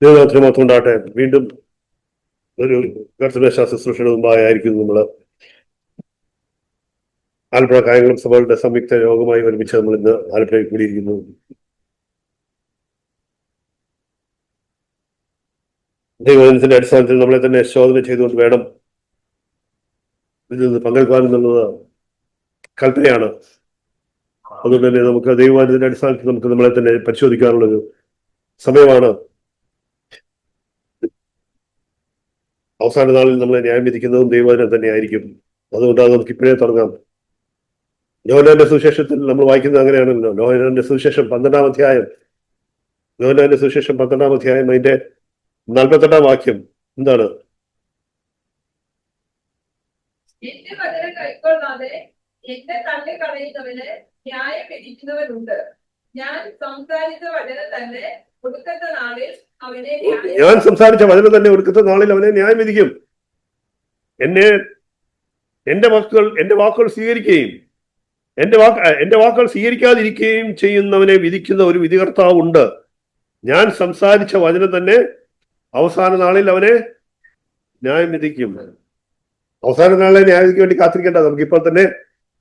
ദൈവനാമത്തിന് മഹത്വം ഉണ്ടാകട്ടെ. വീണ്ടും ഒരു കർത്തൃമേശ ശുശ്രൂഷയുടെ മുമ്പായിരിക്കുന്നു നമ്മൾ ആലപ്പുഴ കായംകുളം സഭകളുടെ സംയുക്ത യോഗമായി ഒരുമിച്ച് നമ്മൾ ഇന്ന് ആലപ്പുഴയിൽ കൂടിയിരിക്കുന്നു. ദൈവത്തിന്റെ അടിസ്ഥാനത്തിൽ നമ്മളെ തന്നെ ശോധന ചെയ്തുകൊണ്ട് വേണം ഇതിൽ നിന്ന് പങ്കെടുക്കാൻ എന്നുള്ളത് കൽപ്പനയാണ്. അതുകൊണ്ട് തന്നെ നമുക്ക് ദൈവത്തിന്റെ അടിസ്ഥാനത്തിൽ നമുക്ക് നമ്മളെ തന്നെ പരിശോധിക്കാനുള്ളൊരു സമയമാണ്. അവസാന നാളിൽ നമ്മളെ ന്യായം വിധിക്കുന്നതും ദൈവവചനം തന്നെ ആയിരിക്കും. അതുകൊണ്ട് അത് നമുക്ക് ഇപ്പോഴേ തുടങ്ങാം. യോഹന്നാന്റെ സുവിശേഷത്തിൽ നമ്മൾ വായിക്കുന്നത് അങ്ങനെയാണല്ലോ. യോഹന്നാന്റെ സുവിശേഷം 12-ാം അധ്യായം, യോഹന്നാന്റെ സുവിശേഷം 12-ാം അധ്യായം അതിന്റെ 48-ാം വാക്യം എന്താണ്? എന്റെ വചനം കൈക്കൊള്ളാതെ എന്നെ തള്ളിക്കളയുന്നവന് ന്യായം വിധിക്കുന്നവനുണ്ട്. ഞാൻ സംസാരിച്ച വചനം തന്നെ ഒടുക്കത്തെ നാളിൽ അവനെ ന്യായം വിധിക്കും. എന്റെ വാക്കുകൾ സ്വീകരിക്കുകയും എന്റെ വാക്കുകൾ സ്വീകരിക്കാതിരിക്കുകയും ചെയ്യുന്നവനെ വിധിക്കുന്ന ഒരു വിധികർത്താവുണ്ട്. ഞാൻ സംസാരിച്ച വചനം തന്നെ അവസാന നാളിൽ അവനെ ന്യായം വിധിക്കും. അവസാന നാളിലെ ന്യായവിധിക്ക് വേണ്ടി കാത്തിരിക്കേണ്ട, നമുക്കിപ്പോൾ തന്നെ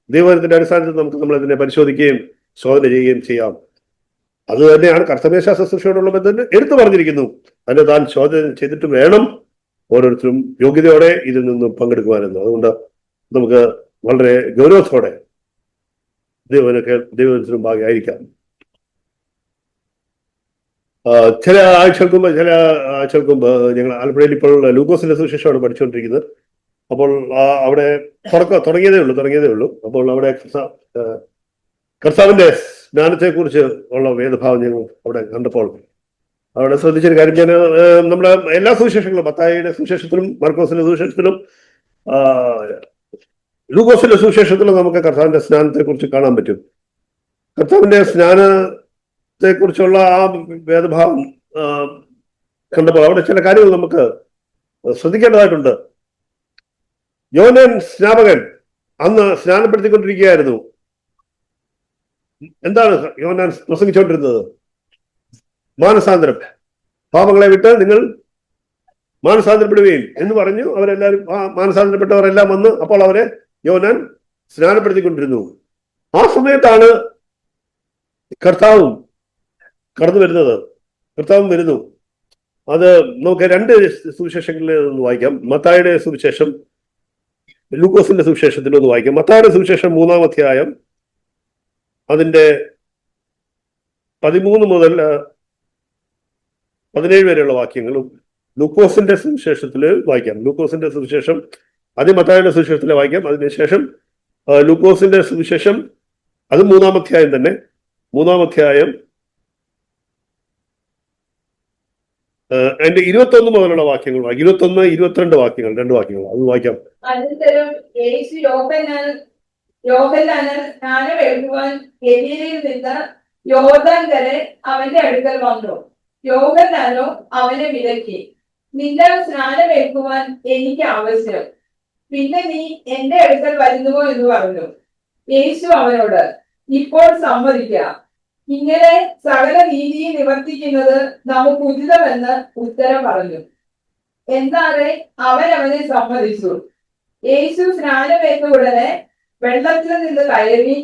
ദൈവത്തിന്റെ അടിസ്ഥാനത്തിൽ നമുക്ക് നമ്മളതിനെ പരിശോധിക്കുകയും ശോധന ചെയ്യുകയും ചെയ്യാം. അത് തന്നെയാണ് കർത്തമേശ ശുശ്രൂഷയോടുള്ള ബന്ധം എടുത്തു പറഞ്ഞിരിക്കുന്നു. അതിനെ താൻ ശോധന ചെയ്തിട്ട് വേണം ഓരോരുത്തരും യോഗ്യതയോടെ ഇതിൽ നിന്നും പങ്കെടുക്കുവാനെന്ന്. അതുകൊണ്ട് നമുക്ക് വളരെ ഗൗരവത്തോടെ ദൈവത്തിനും ഭാഗ്യമായിരിക്കാം. ചില ആഴ്ചകൾക്ക് മുമ്പ് ഞങ്ങൾ ആലപ്പുഴയിൽ ഇപ്പോൾ ലൂക്കോസിന്റെ സുവിശേഷമാണ് പഠിച്ചുകൊണ്ടിരിക്കുന്നത്. അപ്പോൾ അവിടെ തുടങ്ങിയതേ ഉള്ളൂ. അപ്പോൾ അവിടെ കർത്താവിന്റെ സ്നാനത്തെ കുറിച്ച് ഉള്ള വേദഭാവം ഞങ്ങൾ അവിടെ കണ്ടപ്പോൾ അവിടെ ശ്രദ്ധിച്ചൊരു കാര്യം, ഞാൻ നമ്മുടെ എല്ലാ സുവിശേഷങ്ങളും, മത്തായിയുടെ സുവിശേഷത്തിലും മർക്കോസിന്റെ സുവിശേഷത്തിലും ലൂക്കോസിന്റെ സുവിശേഷത്തിലും നമുക്ക് കർത്താവിന്റെ സ്നാനത്തെ കുറിച്ച് കാണാൻ പറ്റും. കർത്താവിന്റെ സ്നാനത്തെ കുറിച്ചുള്ള ആ വേദഭാവം കണ്ടപ്പോൾ അവിടെ ചില കാര്യങ്ങൾ നമുക്ക് ശ്രദ്ധിക്കേണ്ടതായിട്ടുണ്ട്. യോഹന്നാൻ സ്നാപകൻ അന്ന് സ്നാനപ്പെടുത്തിക്കൊണ്ടിരിക്കുകയായിരുന്നു. എന്താണ് യോഹന്നാൻ പ്രസംഗിച്ചുകൊണ്ടിരുന്നത്? മാനസാന്തരം, പാപങ്ങളെ വിട്ട് നിങ്ങൾ മാനസാന്തരപ്പെടുകയും എന്ന് പറഞ്ഞു. അവരെല്ലാവരും മാനസാന്തരപ്പെട്ടവരെല്ലാം വന്ന് അപ്പോൾ അവരെ യോഹന്നാൻ സ്നാനപ്പെടുത്തിക്കൊണ്ടിരുന്നു. ആ സമയത്താണ് കർത്താവും വരുന്നു. അത് നമുക്ക് രണ്ട് സുവിശേഷങ്ങളിൽ ഒന്ന് വായിക്കാം. മത്തായിയുടെ സുവിശേഷം, ലൂക്കോസിന്റെ സുവിശേഷത്തിൽ ഒന്ന് വായിക്കാം. മത്തായിയുടെ സുവിശേഷം 3-ാം അധ്യായം അതിന്റെ 13 മുതൽ 17 വരെയുള്ള വാക്യങ്ങളും ലൂക്കോസിന്റെ സുവിശേഷത്തിൽ വായിക്കാം. ലൂക്കോസിന്റെ സുവിശേഷം ആദ്യം മത്തായിയുടെ സുവിശേഷത്തിലെ വായിക്കാം. അതിനുശേഷം ലൂക്കോസിന്റെ സുവിശേഷം, അത് 3-ാം അധ്യായം തന്നെ, 3-ാം അധ്യായം അതിന്റെ 21 മുതലുള്ള വാക്യങ്ങൾ, 21, 22 വാക്യങ്ങൾ, 2 വാക്യങ്ങൾ അത് വായിക്കാം. അനന്തരം യേശു യോഹന്നാന് സ്നാനമേൽക്കുവാൻ ഗലീലയിൽ നിന്ന് യോർദാൻ വരെ അവന്റെ അടുക്കൽ വന്നു. യോഹന്നാനോ അവനെ വിലക്കി, നിന്റെ സ്നാനമേൽക്കുവാൻ എനിക്ക് ആവശ്യം, പിന്നെ നീ എന്റെ അടുക്കൽ വരുന്നുവോ എന്ന് പറഞ്ഞു. യേശു അവനോട്, ഇപ്പോൾ സമ്മതിക്കാം, ഇങ്ങനെ സകല നീതിയെ നിവർത്തിക്കുന്നത് നമുക്ക് ഉചിതമെന്ന് ഉത്തരം പറഞ്ഞു. എന്നാലേ അവനെ സമ്മതിച്ചു. യേശു സ്നാനമേറ്റ ഉടനെ വെള്ളത്തിൽ നിന്ന് കയറി.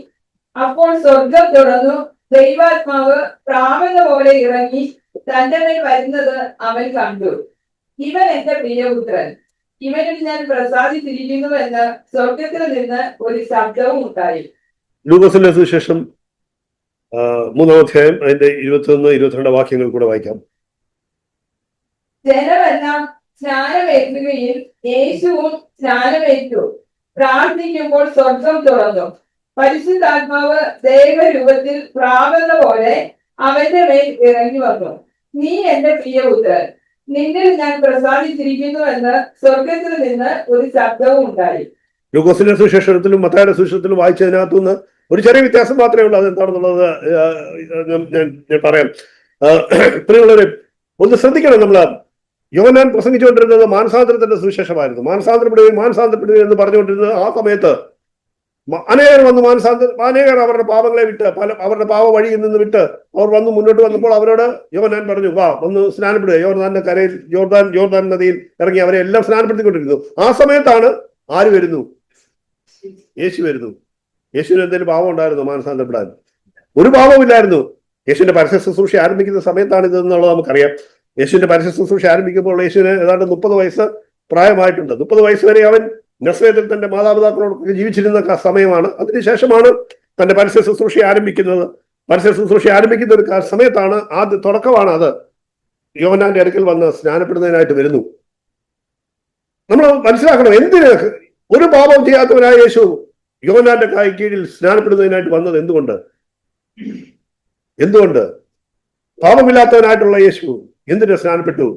അപ്പോൾ സ്വർഗം തുറന്നു, ദൈവാത്മാവ് പ്രാവെന്ന പോലെ ഇറങ്ങി തന്റെ മേൽ വരുന്നത് അവൻ കണ്ടു. ഇവൻ എന്റെ പ്രിയപുത്രൻ, ഇവനിൽ ഞാൻ പ്രസാദിച്ചിരിക്കുന്നു എന്ന് സ്വർഗത്തിൽ നിന്ന് ഒരു ശബ്ദവും ഉണ്ടായി. ലൂക്കോസിന്റെ സുവിശേഷം 3-ാം അധ്യായം അതിന്റെ 21, 22 വാക്യങ്ങൾ കൂടെ വായിക്കാം. ജനമെല്ലാം സ്നാനമേൽക്കുകയും യേശുവും സ്നാനമേറ്റു. പ്രാർത്ഥിക്കുമ്പോൾ സ്വർഗം തുറന്നു, പരിശുദ്ധാത്മാവ് ദൈവരൂപത്തിൽ പ്രാവെന്ന പോലെ അവന്റെ മേൽ ഇറങ്ങി വന്നു. നീ എന്റെ പ്രിയപുത്രൻ, നിന്നിൽ ഞാൻ പ്രസാദിച്ചിരിക്കുന്നു എന്ന് സ്വർഗത്തിൽ നിന്ന് ഒരു ശബ്ദവും ഉണ്ടായി. ലൂക്കോസിന്റെ സുവിശേഷത്തിലും മത്തായിയുടെ സുവിശേഷത്തിലും വായിച്ചതിനകത്തുനിന്ന് ഒരു ചെറിയ വ്യത്യാസം മാത്രമേ ഉള്ളൂ. അതെന്താണെന്നുള്ളത് ഞാൻ പറയാം. പ്രിയമുള്ളവരെ, ഒന്ന് ശ്രദ്ധിക്കണം. നമ്മൾ യോഹന്നാൻ പ്രസംഗിച്ചുകൊണ്ടിരുന്നത് മാനസാന്തരത്തിന്റെ സുവിശേഷമായിരുന്നു. മാനസാന്തരപ്പെടുകയും എന്ന് പറഞ്ഞുകൊണ്ടിരുന്നത് ആ സമയത്ത് അനേകർ വന്ന് അനേകർ അവരുടെ പാപങ്ങളെ വിട്ട് അവരുടെ പാപ വഴിയിൽ നിന്ന് വിട്ട് അവർ വന്ന് മുന്നോട്ട് വന്നപ്പോൾ അവരോട് യോഹന്നാൻ പറഞ്ഞു, വാ ഒന്ന് സ്നാനപ്പെടുക. യോർദാന്റെ കരയിൽ യോർദാൻ നദിയിൽ ഇറങ്ങി അവരെ എല്ലാം സ്നാനപ്പെടുത്തിക്കൊണ്ടിരുന്നു. ആ സമയത്താണ് ആര് വരുന്നു? യേശു വരുന്നു. യേശുവിന് എന്തെങ്കിലും പാപം ഉണ്ടായിരുന്നു മാനസാന്തരപ്പെടാൻ? ഒരു പാപമില്ലായിരുന്നു. യേശുവിന്റെ പരസ്യ ശുശ്രൂഷ ആരംഭിക്കുന്ന സമയത്താണ് ഇതെന്നുള്ളത് നമുക്കറിയാം. യേശുവിന്റെ പരസ്യ ശുശ്രൂഷ ആരംഭിക്കുമ്പോൾ യേശുവിന് ഏതാണ്ട് 30 വയസ്സ് പ്രായമായിട്ടുണ്ട്. 30 വയസ്സ് വരെ അവൻ നസ്രേത്തിൽ തന്റെ മാതാപിതാക്കളോടൊക്കെ ജീവിച്ചിരുന്ന സമയമാണ്. അതിനുശേഷമാണ് തന്റെ പരസ്യ ശുശ്രൂഷ ആരംഭിക്കുന്നത്. പരസ്യ ശുശ്രൂഷ ആരംഭിക്കുന്ന ഒരു സമയത്താണ്, ആദ്യ തുടക്കമാണ് അത്. യോഹന്നാന്റെ അടുക്കൽ വന്ന് സ്നാനപ്പെടുന്നതിനായിട്ട് വരുന്നു. നമ്മൾ മനസ്സിലാക്കണം, എന്തിന് ഒരു പാപം ചെയ്യാത്തവനായ യേശു യോഹന്നാന്റെ കീഴിൽ സ്നാനപ്പെടുന്നതിനായിട്ട് വന്നത് എന്തുകൊണ്ട്? പാപമില്ലാത്തവനായിട്ടുള്ള യേശു എന്തിന് സ്നാനപ്പെട്ടു?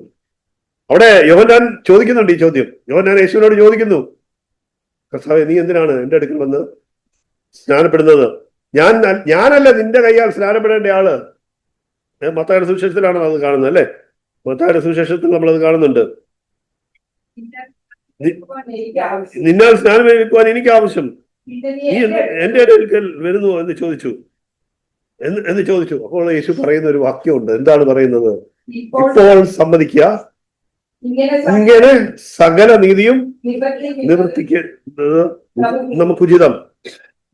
അവിടെ യോഹന്നാൻ ചോദിക്കുന്നുണ്ട് ഈ ചോദ്യം. യോഹന്നാൻ യേശുവിനോട് ചോദിക്കുന്നു, കർത്താവേ, നീ എന്തിനാണ് എന്റെ അടുക്കൽ വന്ന് സ്നാനപ്പെടുന്നത്? ഞാനല്ല നിന്റെ കൈയാൽ സ്നാനപ്പെടേണ്ട ആള്. മത്തായിയുടെ സുവിശേഷത്തിലാണ് അത് കാണുന്നത്, അല്ലെ? മത്തായിയുടെ സുവിശേഷത്തിൽ നമ്മളത് കാണുന്നുണ്ട്. നിന്നാൽ സ്നാനം ഏൽക്കുവാൻ എനിക്ക് ആവശ്യം, നീ എന്റെ അടുക്കൽ വരുന്നു എന്ന് ചോദിച്ചു. അപ്പോൾ യേശു പറയുന്ന ഒരു വാക്യമുണ്ട്. എന്താണ് പറയുന്നത്? ഇപ്പോൾ സമ്മതിക്കുക, ഇങ്ങനെ സകല നീതിയും നിവർത്തിക്കുന്നത് നമുക്കുചിതം.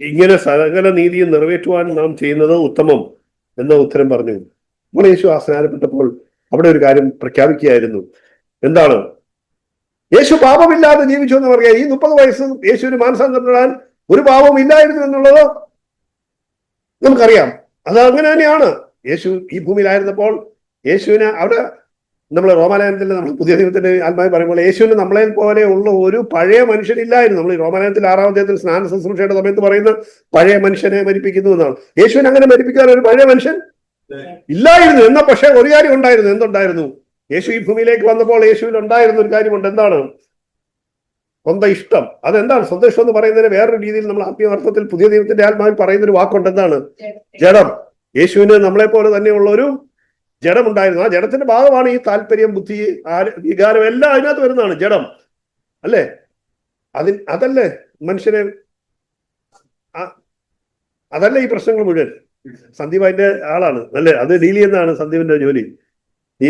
ഇങ്ങനെ സകല നീതിയും നിറവേറ്റുവാൻ നാം ചെയ്യുന്നത് ഉത്തമം എന്ന ഉത്തരം പറഞ്ഞു. അപ്പോൾ യേശു ആ സ്നാനപ്പെട്ടപ്പോൾ അവിടെ ഒരു കാര്യം പ്രഖ്യാപിക്കുകയായിരുന്നു. എന്താണ്? യേശു പാപമില്ലാതെ ജീവിച്ചു എന്ന് പറയുക. ഈ 30 വയസ്സ് യേശുവിന് മാനസാന്തരപ്പെടാൻ ഒരു പാപവും ഇല്ലായിരുന്നു എന്നുള്ളത് നമുക്കറിയാം. അത് അങ്ങനെ തന്നെയാണ്. യേശു ഈ ഭൂമിയിലായിരുന്നപ്പോൾ യേശുവിന് അവിടെ നമ്മൾ റോമാലയനത്തിൽ നമ്മൾ പുതിയ ദൈവത്തിന്റെ ആത്മാവ് പറയുമ്പോൾ യേശുവിന് നമ്മളെ പോലെ ഉള്ള ഒരു പഴയ മനുഷ്യനില്ലായിരുന്നു. നമ്മൾ ഈ റോമാലയനത്തിൽ 6-ാം അധ്യായത്തിൽ സ്നാന ശുശ്രൂഷയുടെ സമയത്ത് പറയുന്ന പഴയ മനുഷ്യനെ മരിപ്പിക്കുന്നു എന്നാണ്. യേശുവിന് അങ്ങനെ മരിപ്പിക്കാൻ ഒരു പഴയ മനുഷ്യൻ ഇല്ലായിരുന്നു. എന്നാൽ പക്ഷെ ഒരു കാര്യം ഉണ്ടായിരുന്നു. എന്തുണ്ടായിരുന്നു? യേശു ഈ ഭൂമിയിലേക്ക് വന്നപ്പോൾ യേശുവിൽ ഉണ്ടായിരുന്ന ഒരു കാര്യമുണ്ട്. എന്താണ്? സ്വന്തം ഇഷ്ടം. അതെന്താണ് സ്വന്തം ഇഷ്ടം എന്ന് പറയുന്നതിന് വേറൊരു രീതിയിൽ നമ്മൾ ആത്മീയാർത്ഥത്തിൽ പുതിയ ദൈവത്തിന്റെ ആത്മാവിൽ പറയുന്ന ഒരു വാക്കുണ്ട്. എന്താണ്? ജഡം. യേശുവിന് നമ്മളെ പോലെ തന്നെയുള്ള ഒരു ജഡമുണ്ടായിരുന്നു. ആ ജഡത്തിന്റെ ഭാഗമാണ് ഈ താല്പര്യം, ബുദ്ധി, വികാരം എല്ലാം അതിനകത്ത് വരുന്നതാണ് ജഡം, അല്ലേ? അതല്ലേ മനുഷ്യനെ, അതല്ലേ ഈ പ്രശ്നങ്ങൾ മുഴുവൻ. സന്ദീപ് അതിന്റെ ആളാണ്, അല്ലേ? അത് ഡീൽ ചെയ്യുന്നതാണ് സന്ദീപിന്റെ ജോലി. ഈ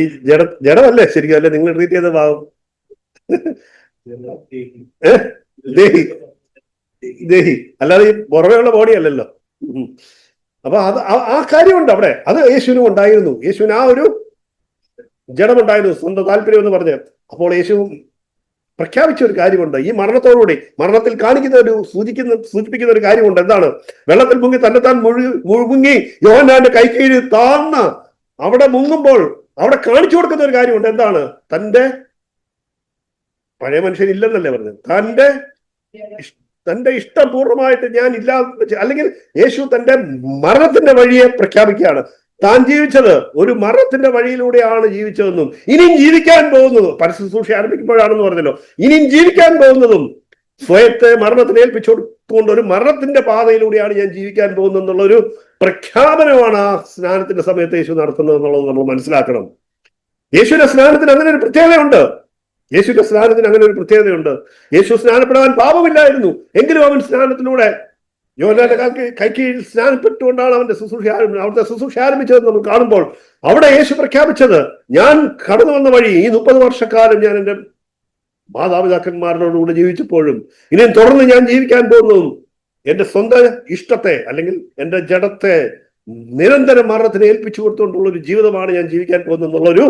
ജഡമല്ലേ ശരിക്കും, അല്ലേ നിങ്ങൾ ട്രീറ്റ് ചെയ്ത ഭാഗം? ദേഹി, അല്ലാതെ ഈ പുറമേയുള്ള ബോഡി അല്ലല്ലോ. അപ്പൊ ആ കാര്യമുണ്ട് അവിടെ. അത് യേശുവിനും ഉണ്ടായിരുന്നു. യേശുവിന് ആ ഒരു ജഡമുണ്ടായിരുന്നു, സ്വന്തം താല്പര്യം എന്ന് പറഞ്ഞ്. അപ്പോൾ യേശു പ്രഖ്യാപിച്ച ഒരു കാര്യമുണ്ട്. ഈ മരണത്തോടുകൂടി, മരണത്തിൽ കാണിക്കുന്ന ഒരു സൂചിപ്പിക്കുന്ന ഒരു കാര്യമുണ്ട്. എന്താണ്? വെള്ളത്തിൽ മുങ്ങി തന്നെത്താൻ മുങ്ങി യോഹന്നാന്റെ കൈക്കീഴിൽ താഴ്ന്ന് അവിടെ മുങ്ങുമ്പോൾ അവിടെ കാണിച്ചു കൊടുക്കുന്ന ഒരു കാര്യമുണ്ട്. എന്താണ്? തന്റെ പഴയ മനുഷ്യൻ ഇല്ലെന്നല്ലേ പറഞ്ഞത്. തന്റെ ഇഷ്ടം പൂർണ്ണമായിട്ട് ഞാൻ ഇല്ലാതെ, അല്ലെങ്കിൽ യേശു തന്റെ മരണത്തിന്റെ വഴിയെ പ്രഖ്യാപിക്കുകയാണ്. താൻ ജീവിച്ചത് ഒരു മരണത്തിന്റെ വഴിയിലൂടെയാണ് ജീവിച്ചതെന്നും ഇനിയും ജീവിക്കാൻ പോകുന്നത്, പരശുശ്രൂഷ ആരംഭിക്കുമ്പോഴാണെന്ന് പറഞ്ഞല്ലോ, ഇനിയും ജീവിക്കാൻ പോകുന്നതും സ്വയത്തെ മരണത്തിന് ഏൽപ്പിച്ചു കൊടുത്തുകൊണ്ട് ഒരു മരണത്തിന്റെ പാതയിലൂടെയാണ് ഞാൻ ജീവിക്കാൻ പോകുന്നത് എന്നുള്ള ഒരു പ്രഖ്യാപനമാണ് ആ സ്നാനത്തിന്റെ സമയത്ത് യേശു നടത്തുന്നത് എന്നുള്ളത് നമ്മൾ മനസ്സിലാക്കണം. യേശുവിന്റെ സ്നാനത്തിന് അങ്ങനെ ഒരു പ്രത്യേകതയുണ്ട്. യേശുവിന്റെ സ്നാനത്തിന് അങ്ങനെ ഒരു പ്രത്യേകതയുണ്ട്. യേശു സ്നാനപ്പെടാൻ പാപമില്ലായിരുന്നു, എങ്കിലും അവൻ സ്നാനത്തിലൂടെ യോഹന്നാന്റെ കൈക്കീഴിൽ സ്നാനപ്പെട്ടുകൊണ്ടാണ് അവിടുത്തെ ശുശ്രൂഷ ആരംഭിച്ചതെന്ന് നമ്മൾ കാണുമ്പോൾ അവിടെ യേശു പ്രഖ്യാപിച്ചത്, ഞാൻ കടന്നു വന്ന വഴി ഈ 30 വർഷക്കാലം ഞാൻ എൻ്റെ മാതാപിതാക്കന്മാരോടുകൂടെ ജീവിച്ചപ്പോഴും ഇനിയും തുടർന്ന് ഞാൻ ജീവിക്കാൻ പോകുന്നതും എന്റെ സ്വന്തം ഇഷ്ടത്തെ അല്ലെങ്കിൽ എന്റെ ജഡത്തെ നിരന്തരം മരണത്തിന് ഏൽപ്പിച്ചു കൊടുത്തുകൊണ്ടുള്ള ഒരു ജീവിതമാണ് ഞാൻ ജീവിക്കാൻ പോകുന്നത് എന്നുള്ളൊരു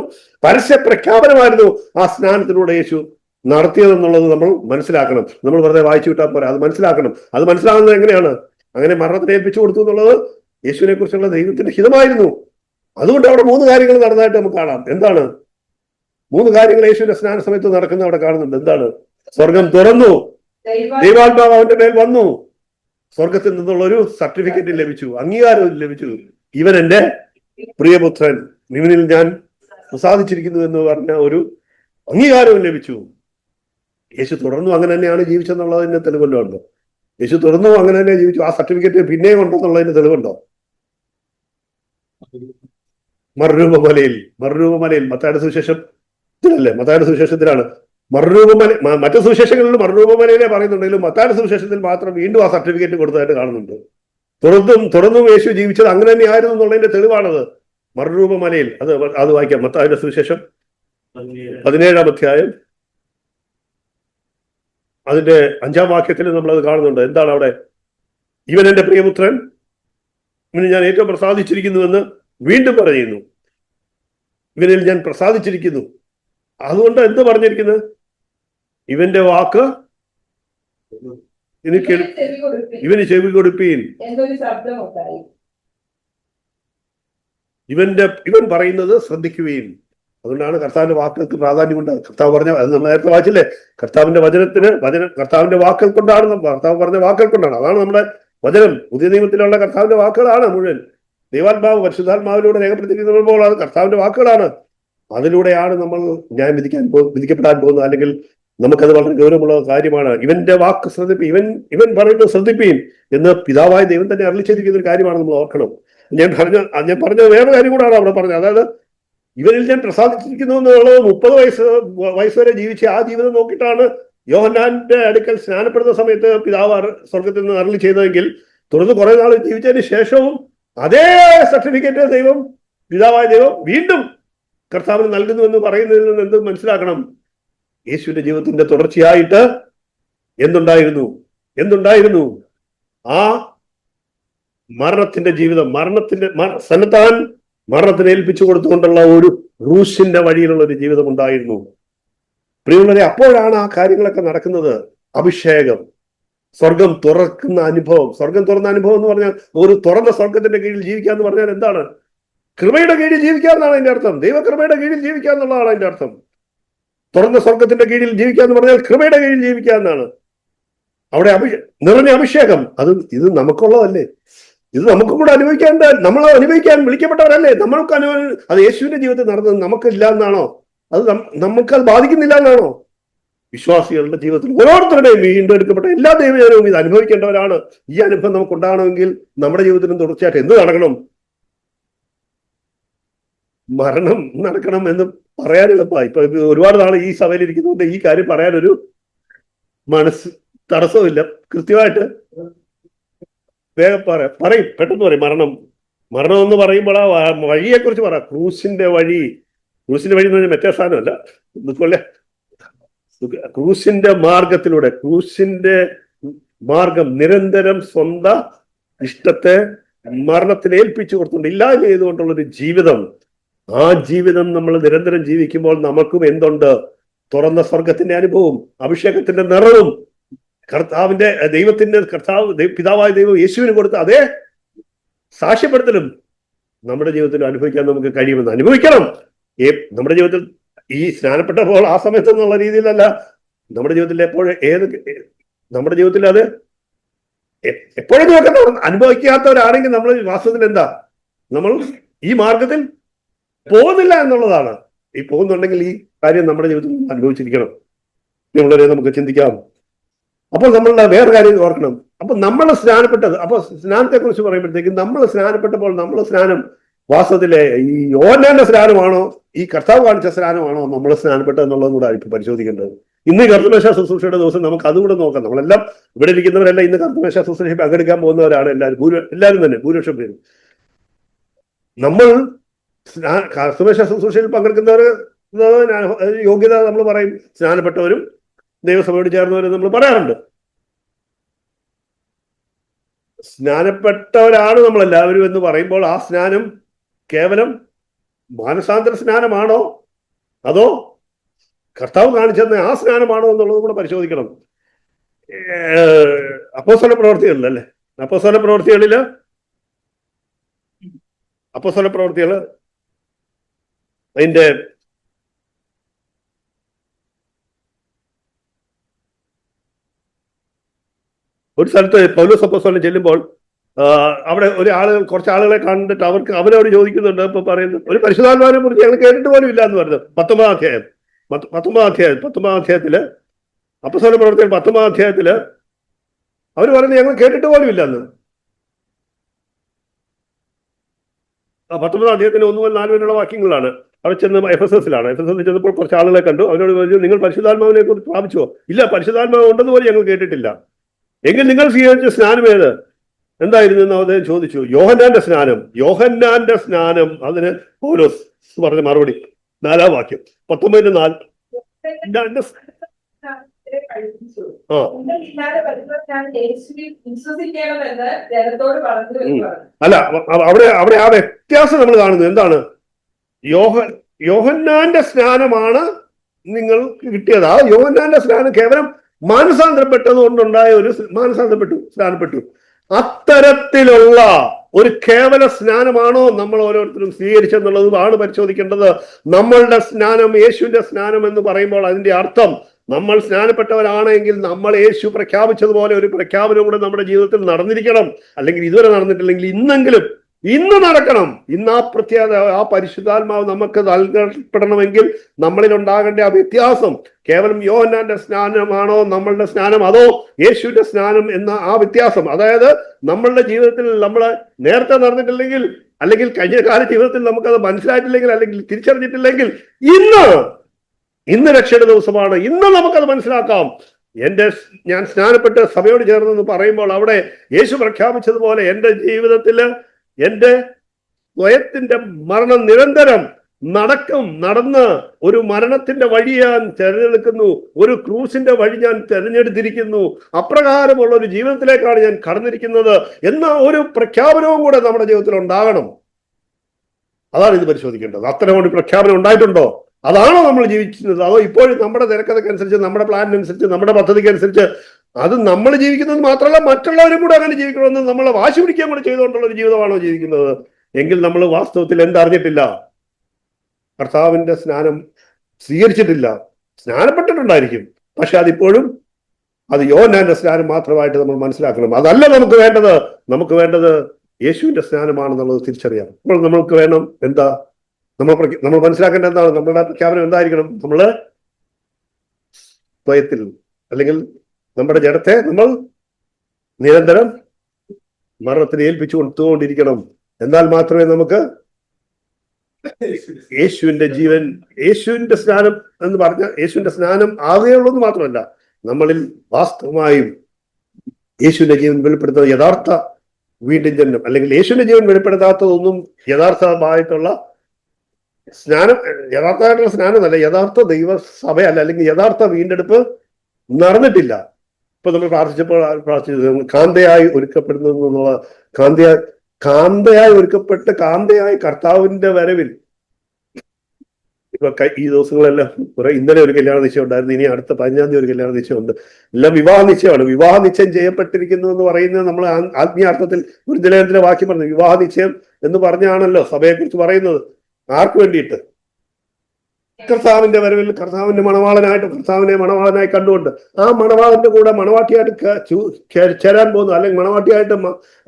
പരസ്യ പ്രഖ്യാപനമായിരുന്നു ആ സ്നാനത്തിലൂടെ യേശു നടത്തിയതെന്നുള്ളത് നമ്മൾ മനസ്സിലാക്കണം. നമ്മൾ വെറുതെ വായിച്ചു വിട്ടാൽ പോരാ, അത് മനസ്സിലാക്കണം. അത് മനസ്സിലാകുന്നത് എങ്ങനെയാണ്? അങ്ങനെ മരണത്തിന് ഏൽപ്പിച്ചു കൊടുത്തു എന്നുള്ളത് യേശുവിനെ കുറിച്ചുള്ള ദൈവത്തിന്റെ ഹിതമായിരുന്നു. അതുകൊണ്ട് അവിടെ 3 കാര്യങ്ങൾ നടന്നതായിട്ട് നമുക്ക് കാണാം. എന്താണ്? 3 കാര്യങ്ങൾ യേശുവിന്റെ സ്നാന സമയത്ത് നടക്കുന്ന അവിടെ കാണുന്നുണ്ട്. എന്താണ്? സ്വർഗം തുറന്നു, ദൈവാത്മാവ് അവന്റെ മേൽ വന്നു, സ്വർഗത്തിൽ നിന്നുള്ള ഒരു സർട്ടിഫിക്കറ്റ് ലഭിച്ചു, അംഗീകാരം ലഭിച്ചു. ഇവൻ എന്റെ പ്രിയപുത്രൻ, ഇവനിൽ ഞാൻ പ്രസാദിച്ചിരിക്കുന്നു എന്ന് പറഞ്ഞ ഒരു അംഗീകാരവും ലഭിച്ചു. യേശു തുടർന്നു അങ്ങനെ തന്നെയാണ് ജീവിച്ചെന്നുള്ളതിന്റെ തെളിവുണ്ടോ? യേശു തുടർന്നു അങ്ങനെ തന്നെ ജീവിച്ചു. ആ സർട്ടിഫിക്കറ്റ് പിന്നെയും ഉണ്ടെന്നുള്ളതിന്റെ തെളിവുണ്ടോ? മറുരൂപമലയിൽ മത്തായിയുടെ സുവിശേഷത്തിലല്ലേ? മത്തായിയുടെ സുവിശേഷത്തിലാണ് മറ്റു സുവിശേഷങ്ങളിൽ മറുരൂപമലയിലെ പറയുന്നുണ്ടെങ്കിലും മത്തായിയുടെ സുവിശേഷത്തിൽ മാത്രം വീണ്ടും ആ സർട്ടിഫിക്കറ്റ് കൊടുത്തതായിട്ട് കാണുന്നുണ്ട്. തുറന്നും യേശു ജീവിച്ചത് അങ്ങനെ തന്നെയായിരുന്നു എന്നുള്ളതിന്റെ തെളിവാണത്. മറുരൂപമലയിൽ അത് വായിക്കാം. മത്തായിയുടെ സുവിശേഷം 17-ാം അധ്യായം അതിന്റെ 5-ാം വാക്യത്തിൽ നമ്മളത് കാണുന്നുണ്ട്. എന്താണ് അവിടെ? ഇവൻ എന്റെ പ്രിയപുത്രൻ, ഇവന് ഞാൻ ഏറ്റവും പ്രസാദിച്ചിരിക്കുന്നുവെന്ന് വീണ്ടും പറയുന്നു. ഇവനിൽ ഞാൻ പ്രസാദിച്ചിരിക്കുന്നു. അതുകൊണ്ട് എന്ത് പറഞ്ഞിരിക്കുന്നത്? ഇവന്റെ വാക്ക് ഇവന് ചെവി കൊടുപ്പീൻ. ഇവൻ പറയുന്നത് ശ്രദ്ധിക്കുകയും. അതുകൊണ്ടാണ് കർത്താവിന്റെ വാക്കുകൾക്ക് പ്രാധാന്യമുണ്ട്. കർത്താവ് പറഞ്ഞ അത് നമ്മൾ നേരത്തെ വായിച്ചില്ലേ, കർത്താവിന്റെ കർത്താവിന്റെ വാക്കുകൾ കൊണ്ടാണ്, കർത്താവ് പറഞ്ഞ വാക്കുകൾ കൊണ്ടാണ്. അതാണ് നമ്മുടെ വചനം. പുതിയ നിയമത്തിലുള്ള കർത്താവിന്റെ വാക്കുകളാണ് മുഴുവൻ. ദൈവാത്മാവ് പരിശുദ്ധാത്മാവിലൂടെ രേഖപ്പെടുത്തിയിരിക്കുമ്പോൾ അത് കർത്താവിന്റെ വാക്കുകളാണ്. അതിലൂടെയാണ് നമ്മൾ ന്യായം വിധിക്കപ്പെടാൻ പോകുന്നത്. അല്ലെങ്കിൽ നമുക്കത് വളരെ ഗൗരവമുള്ള കാര്യമാണ്. ഇവന്റെ വാക്ക് ഇവൻ പറയുന്നത് ശ്രദ്ധിപ്പീൻ എന്ന് പിതാവായ ദൈവം തന്നെ അരുളിച്ചെയ്തിരിക്കുന്ന ഒരു കാര്യമാണ് നമ്മൾ ഓർക്കണം. ഞാൻ പറഞ്ഞ വേറെ കാര്യം കൂടാണ് അവിടെ പറഞ്ഞത്. അതായത് ഇവരിൽ ഞാൻ പ്രസാദിച്ചിരിക്കുന്നു എന്നുള്ളത് 30 വയസ്സ് വരെ ജീവിച്ച ആ ജീവിതം നോക്കിയിട്ടാണ് യോഹന്നാന്റെ അടുക്കൽ സ്നാനപ്പെടുന്ന സമയത്ത് പിതാവ് സ്വർഗത്തിൽ നിന്ന് അരുളി ചെയ്തതെങ്കിൽ തുടർന്ന് കുറെ നാൾ ജീവിച്ചതിന് ശേഷവും അതേ സർട്ടിഫിക്കറ്റ് പിതാവായ ദൈവം വീണ്ടും കർത്താവിന് നൽകുന്നു എന്ന് പറയുന്നതിൽ നിന്ന് എന്ത് മനസ്സിലാക്കണം? യേശുവിന്റെ ജീവിതത്തിന്റെ തുടർച്ചയായിട്ട് എന്തുണ്ടായിരുന്നു? ആ മരണത്തിന്റെ ജീവിതം, സന്നദ്ധാൻ മരണത്തിന് ഏൽപ്പിച്ചു കൊടുത്തുകൊണ്ടുള്ള ഒരു ക്രൂശിന്റെ വഴിയിലുള്ള ഒരു ജീവിതം ഉണ്ടായിരുന്നു. പ്രിയമുള്ളവരെ, അപ്പോഴാണ് ആ കാര്യങ്ങളൊക്കെ നടക്കുന്നത്. അഭിഷേകം, സ്വർഗം തുറക്കുന്ന അനുഭവം. സ്വർഗം തുറന്ന അനുഭവം എന്ന് പറഞ്ഞാൽ ഒരു തുറന്ന സ്വർഗത്തിന്റെ കീഴിൽ ജീവിക്കുക എന്ന് പറഞ്ഞാൽ എന്താണ്? കൃപയുടെ കീഴിൽ ജീവിക്കുക എന്നാണ് അതിന്റെ അർത്ഥം. ദൈവകൃപയുടെ കീഴിൽ ജീവിക്കുക എന്നുള്ളതാണ് അതിന്റെ അർത്ഥം. തുറന്ന സ്വർഗത്തിന്റെ കീഴിൽ ജീവിക്കുക എന്ന് പറഞ്ഞാൽ കൃപയുടെ കീഴിൽ ജീവിക്കുക എന്നാണ്. അവിടെ നിറഞ്ഞ അഭിഷേകം. ഇത് നമുക്കുള്ളതല്ലേ? ഇത് നമുക്കും കൂടെ നമ്മൾ അനുഭവിക്കാൻ വിളിക്കപ്പെട്ടവരല്ലേ? അത് യേശുവിന്റെ ജീവിതത്തിൽ നടന്നത് നമുക്കില്ല എന്നാണോ? അത് നമുക്കത് ബാധിക്കുന്നില്ല എന്നാണോ? വിശ്വാസികളുടെ ജീവിതത്തിൽ ഓരോരുത്തരുടെയും വീണ്ടെടുക്കപ്പെട്ട എല്ലാ ദൈവജനവും ഇത് അനുഭവിക്കേണ്ടവരാണ്. ഈ അനുഭവം നമുക്ക് ഉണ്ടാകണമെങ്കിൽ നമ്മുടെ ജീവിതത്തിലും തുടർച്ചയായിട്ട് എന്ത് നടക്കണം? മരണം നടക്കണം എന്ന് പറയാൻ എളുപ്പമായി. ഇപ്പൊ ഒരുപാട് നാൾ ഈ സഭയിൽ ഇരിക്കുന്നതുകൊണ്ട് ഈ കാര്യം പറയാനൊരു മനസ്സ് തടസ്സമില്ല. കൃത്യമായിട്ട് വേഗം പറയും, പെട്ടെന്ന് പറയും. മരണം എന്ന് പറയുമ്പോൾ ആ വഴിയെ കുറിച്ച് പറ. ക്രൂശിന്റെ വഴി എന്ന് പറഞ്ഞാൽ മറ്റേ സാധനമല്ല. ഇതുപോലെ ക്രൂശിന്റെ മാർഗത്തിലൂടെ, ക്രൂശിന്റെ മാർഗം നിരന്തരം സ്വന്തം ഇഷ്ടത്തെ മരണത്തിന് ഏൽപ്പിച്ചു കൊടുത്തുകൊണ്ട് ഇല്ലായ്മ ചെയ്തുകൊണ്ടുള്ളൊരു ജീവിതം. ആ ജീവിതം നമ്മൾ നിരന്തരം ജീവിക്കുമ്പോൾ നമുക്കും എന്തുണ്ട്? തുറന്ന സ്വർഗത്തിന്റെ അനുഭവവും അഭിഷേകത്തിന്റെ നിറവും പിതാവായ ദൈവം യേശുവിന് കൊടുത്ത അതേ സാക്ഷ്യപ്പെടുത്തലും നമ്മുടെ ജീവിതത്തിൽ അനുഭവിക്കാൻ നമുക്ക് കഴിയുമെന്ന് അനുഭവിക്കണം. നമ്മുടെ ജീവിതത്തിൽ ഈ സ്നാനപ്പെട്ടപ്പോൾ ആ സമയത്ത് എന്നുള്ള രീതിയിലല്ല. നമ്മുടെ ജീവിതത്തിൽ നമ്മുടെ ജീവിതത്തിൽ അത് എപ്പോഴും ഒക്കെ അനുഭവിക്കാത്തവരാണെങ്കിൽ നമ്മൾ വാസ്തവത്തിൽ എന്താ? നമ്മൾ ഈ മാർഗത്തിൽ പോകുന്നില്ല എന്നുള്ളതാണ്. ഈ പോകുന്നുണ്ടെങ്കിൽ ഈ കാര്യം നമ്മുടെ ജീവിതത്തിൽ അനുഭവിച്ചിരിക്കണം. വളരെ നമുക്ക് ചിന്തിക്കാം. അപ്പോൾ നമ്മളുടെ വേറെ കാര്യം ഓർക്കണം. അപ്പൊ നമ്മൾ സ്നാനപ്പെട്ടത്, അപ്പൊ സ്നാനത്തെ കുറിച്ച് പറയുമ്പോഴത്തേക്കും നമ്മൾ സ്നാനപ്പെട്ടപ്പോൾ നമ്മളെ സ്നാനം വാസ്തവത്തിലെ ഈ യോഹന്നാന്റെ സ്നാനമാണോ, ഈ കർത്താവ് കാണിച്ച സ്നാനമാണോ നമ്മൾ സ്നാനപ്പെട്ടത് എന്നുള്ളതും കൂടെ ഇപ്പൊ പരിശോധിക്കേണ്ടത്. ഇന്ന് കർത്തമേശ ശുശ്രൂഷയുടെ ദിവസം നമുക്ക് അതുകൂടെ നോക്കാം. നമ്മളെല്ലാം ഇവിടെ ഇരിക്കുന്നവരെല്ലാം ഇന്ന് കർത്തമേശ ശുശ്രൂഷ പങ്കെടുക്കാൻ പോകുന്നവരാണ്. എല്ലാവരും തന്നെ ഭൂരിപക്ഷം പേരും. നമ്മൾ കർത്തമേശ ശുശ്രൂഷയിൽ പങ്കെടുക്കുന്നവർ യോഗ്യത നമ്മൾ പറയും. സ്നാനപ്പെട്ടവരും ദൈവസഭയോട് ചേർന്നവരും നമ്മൾ പറയാറുണ്ട്. സ്നാനപ്പെട്ടവരാണ് നമ്മളെല്ലാവരും എന്ന് പറയുമ്പോൾ ആ സ്നാനം കേവലം മാനസാന്തര സ്നാനമാണോ അതോ കർത്താവ് കാണിച്ചെന്ന ആ സ്നാനമാണോ എന്നുള്ളത് കൂടെ പരിശോധിക്കണം. അപ്പോസ്തല പ്രവൃത്തികളിലല്ലേ, അപ്പോസ്തല പ്രവൃത്തികൾ അതിന്റെ ഒരു സ്ഥലത്ത് പൗലോസ് അപ്പോസ്തലൻ ചെല്ലുമ്പോൾ അവിടെ കുറച്ച് ആളുകളെ കണ്ടിട്ട് അവരവർ ചോദിക്കുന്നുണ്ട്. ഇപ്പൊ പറയുന്നത് ഒരു പരിശുദ്ധാത്മാവിനെ കുറിച്ച് ഞങ്ങൾ കേട്ടിട്ട് പോലും ഇല്ല എന്ന് പറയുന്നത്. 19-ാം അധ്യായത്തില് അപ്പോസ്തല പ്രവൃത്തികൾ 19-ാം അധ്യായത്തില് അവർ പറയുന്നത് ഞങ്ങൾ കേട്ടിട്ട് പോലും ഇല്ലെന്ന്. 19-ാം അധ്യായത്തിന് 1 മുതൽ 4 വരെയുള്ള വാക്യങ്ങളാണ്. അവിടെ ചെന്ന് എഫെസസിലാണ്. എഫെസസിൽ ചെന്നപ്പോൾ കുറച്ച് ആളുകളെ കണ്ടു. അവരോട് ചോദിച്ചു, നിങ്ങൾ പരിശുദ്ധാത്മാവിനെ കുറിച്ച് പ്രാപിച്ചോ? ഇല്ല, പരിശുദ്ധാത്മാവ് ഉണ്ടെന്ന് പോലും ഞങ്ങൾ കേട്ടിട്ടില്ല. എങ്കിൽ നിങ്ങൾ സ്വീകരിച്ച സ്നാനം ഏത്, എന്തായിരുന്നു എന്ന് അദ്ദേഹം ചോദിച്ചു. യോഹന്നാന്റെ സ്നാനം. യോഹന്നാന്റെ സ്നാനം. അതിന് പൗലോസ് പറഞ്ഞ മറുപടി 4-ാം വാക്യം 19:4. അല്ല, അവിടെ ആ വ്യത്യാസം നമ്മൾ കാണുന്നു. എന്താണ്? യോഹന്നാന്റെ സ്നാനമാണ് നിങ്ങൾക്ക് കിട്ടിയത്. ആ യോഹന്നാന്റെ സ്നാനം കേവലം മാനസാന്തരപ്പെട്ടത് കൊണ്ടുണ്ടായ ഒരു സ്നാനപ്പെട്ടു. അത്തരത്തിലുള്ള ഒരു കേവല സ്നാനമാണോ നമ്മൾ ഓരോരുത്തരും സ്വീകരിച്ചെന്നുള്ളതാണ് പരിശോധിക്കേണ്ടത്. നമ്മളുടെ സ്നാനം യേശുവിന്റെ സ്നാനം എന്ന് പറയുമ്പോൾ അതിന്റെ അർത്ഥം നമ്മൾ സ്നാനപ്പെട്ടവരാണെങ്കിൽ നമ്മൾ യേശു പ്രഖ്യാപിച്ചതുപോലെ ഒരു പ്രഖ്യാപനം കൂടെ നമ്മുടെ ജീവിതത്തിൽ നടന്നിരിക്കണം. അല്ലെങ്കിൽ ഇതുവരെ നടന്നിട്ടില്ലെങ്കിൽ ഇന്ന് നടക്കണം. ഇന്ന് ആ പ്രത്യേകത, ആ പരിശുദ്ധാത്മാവ് നമുക്ക് നൽകപ്പെടണമെങ്കിൽ നമ്മളിൽ ഉണ്ടാകേണ്ട ആ വ്യത്യാസം കേവലം യോഹന്നാന്റെ സ്നാനമാണോ നമ്മളുടെ സ്നാനം, അതോ യേശുവിന്റെ സ്നാനം എന്ന ആ വ്യത്യാസം. അതായത് നമ്മളുടെ ജീവിതത്തിൽ നമ്മൾ നേരത്തെ നടന്നിട്ടില്ലെങ്കിൽ, അല്ലെങ്കിൽ കഴിഞ്ഞ കാല ജീവിതത്തിൽ നമുക്കത് മനസ്സിലായിട്ടില്ലെങ്കിൽ, അല്ലെങ്കിൽ തിരിച്ചറിഞ്ഞിട്ടില്ലെങ്കിൽ ഇന്ന് രക്ഷയുടെ ദിവസമാണ്. ഇന്ന് നമുക്കത് മനസ്സിലാക്കാം. ഞാൻ സ്നാനപ്പെട്ട് സഭയോട് ചേർന്നെന്ന് പറയുമ്പോൾ അവിടെ യേശു പ്രഖ്യാപിച്ചതുപോലെ എൻ്റെ ജീവിതത്തില് എൻ്റെ സ്വയത്തിന്റെ മരണം നിരന്തരം നടന്ന് ഒരു മരണത്തിന്റെ വഴി ഞാൻ തിരഞ്ഞെടുക്കുന്നു, ഒരു ക്രൂസിന്റെ വഴി ഞാൻ തിരഞ്ഞെടുത്തിരിക്കുന്നു, അപ്രകാരമുള്ള ഒരു ജീവിതത്തിലേക്കാണ് ഞാൻ കടന്നിരിക്കുന്നത് എന്ന ഒരു പ്രഖ്യാപനവും കൂടെ നമ്മുടെ ജീവിതത്തിൽ ഉണ്ടാകണം. അതാണ് ഇത് പരിശോധിക്കേണ്ടത്. അത്തരം ഒരു പ്രഖ്യാപനം ഉണ്ടായിട്ടുണ്ടോ? അതാണോ നമ്മൾ ജീവിക്കുന്നത്? അതോ ഇപ്പോഴും നമ്മുടെ തിരക്കഥക്കനുസരിച്ച്, നമ്മുടെ പ്ലാനിനനുസരിച്ച്, നമ്മുടെ പദ്ധതിക്കനുസരിച്ച് അത് നമ്മൾ ജീവിക്കുന്നത് മാത്രമല്ല മറ്റുള്ളവരും കൂടെ അങ്ങനെ ജീവിക്കണമെന്ന് നമ്മളെ വാശി പിടിക്കാൻ കൂടെ ചെയ്തുകൊണ്ടുള്ള ഒരു ജീവിതമാണോ ജീവിക്കുന്നത്? എങ്കിൽ നമ്മൾ വാസ്തവത്തിൽ എന്തറിഞ്ഞിട്ടില്ല? കർത്താവിന്റെ സ്നാനം സ്വീകരിച്ചിട്ടില്ല. സ്നാനപ്പെട്ടിട്ടുണ്ടായിരിക്കും, പക്ഷെ അതിപ്പോഴും അത് യോഹന്നാന്റെ സ്നാനം മാത്രമായിട്ട് നമ്മൾ മനസ്സിലാക്കണം. അതല്ല നമുക്ക് വേണ്ടത് യേശുവിന്റെ സ്നാനമാണെന്നുള്ളത് തിരിച്ചറിയാം. അപ്പോൾ നമ്മൾക്ക് വേണം എന്താ? നമ്മൾ മനസ്സിലാക്കേണ്ട എന്താണ്? നമ്മളുടെ പ്രഖ്യാപനം എന്തായിരിക്കണം? നമ്മള് സ്വയത്തിൽ അല്ലെങ്കിൽ നമ്മുടെ ജഡത്തെ നമ്മൾ നിരന്തരം മരണത്തിന് ഏൽപ്പിച്ചു കൊടുത്തുകൊണ്ടിരിക്കണം. എന്നാൽ മാത്രമേ നമുക്ക് യേശുവിന്റെ ജീവൻ, യേശുവിന്റെ സ്നാനം എന്ന് പറഞ്ഞ യേശുവിന്റെ സ്നാനം ആകുകയുള്ളൂ എന്ന് മാത്രമല്ല, നമ്മളിൽ വാസ്തവമായും യേശുവിന്റെ ജീവൻ വെളിപ്പെടുത്തുന്ന യഥാർത്ഥ വീണ്ടും ജന്മം, അല്ലെങ്കിൽ യേശുവിന്റെ ജീവൻ വെളിപ്പെടുത്താത്തതൊന്നും യഥാർത്ഥമായിട്ടുള്ള സ്നാനം, യഥാർത്ഥമായിട്ടുള്ള സ്നാനമല്ല, യഥാർത്ഥ ദൈവസഭയല്ല, അല്ലെങ്കിൽ യഥാർത്ഥ വീണ്ടെടുപ്പ് നടന്നിട്ടില്ല. ഇപ്പൊ നമ്മൾ പ്രാർത്ഥിച്ചത് കാന്തയായി ഒരുക്കപ്പെടുന്നുള്ള കാന്തയായി ഒരുക്കപ്പെട്ട് കാന്തയായി കർത്താവിന്റെ വരവിൽ. ഇപ്പൊ ഈ ദിവസങ്ങളെല്ലാം ഇന്നലെ ഒരു കല്യാണ നിശ്ചയം ഉണ്ടായിരുന്നു, ഇനി അടുത്ത 15-ാം തീയതി ഒരു കല്യാണ നിശ്ചയമുണ്ട്. എല്ലാം വിവാഹ നിശ്ചയമാണ്. വിവാഹ നിശ്ചയം ചെയ്യപ്പെട്ടിരിക്കുന്നു എന്ന് പറയുന്നത് നമ്മൾ ആത്മീയാർത്ഥത്തിൽ ഒരു നിലയത്തിലെ വാക്യം പറഞ്ഞു. വിവാഹ നിശ്ചയം എന്ന് പറഞ്ഞാണല്ലോ സഭയെ കുറിച്ച് പറയുന്നത്. ആർക്ക് വേണ്ടിയിട്ട്? കർത്താവിന്റെ വരവിൽ കർത്താവിന്റെ കർത്താവിനെ മണവാളനായി കണ്ടുകൊണ്ട് ആ മണവാളന്റെ കൂടെ മണവാട്ടിയായിട്ട് ചേരാൻ പോകുന്നു, അല്ലെങ്കിൽ മണവാട്ടിയായിട്ട്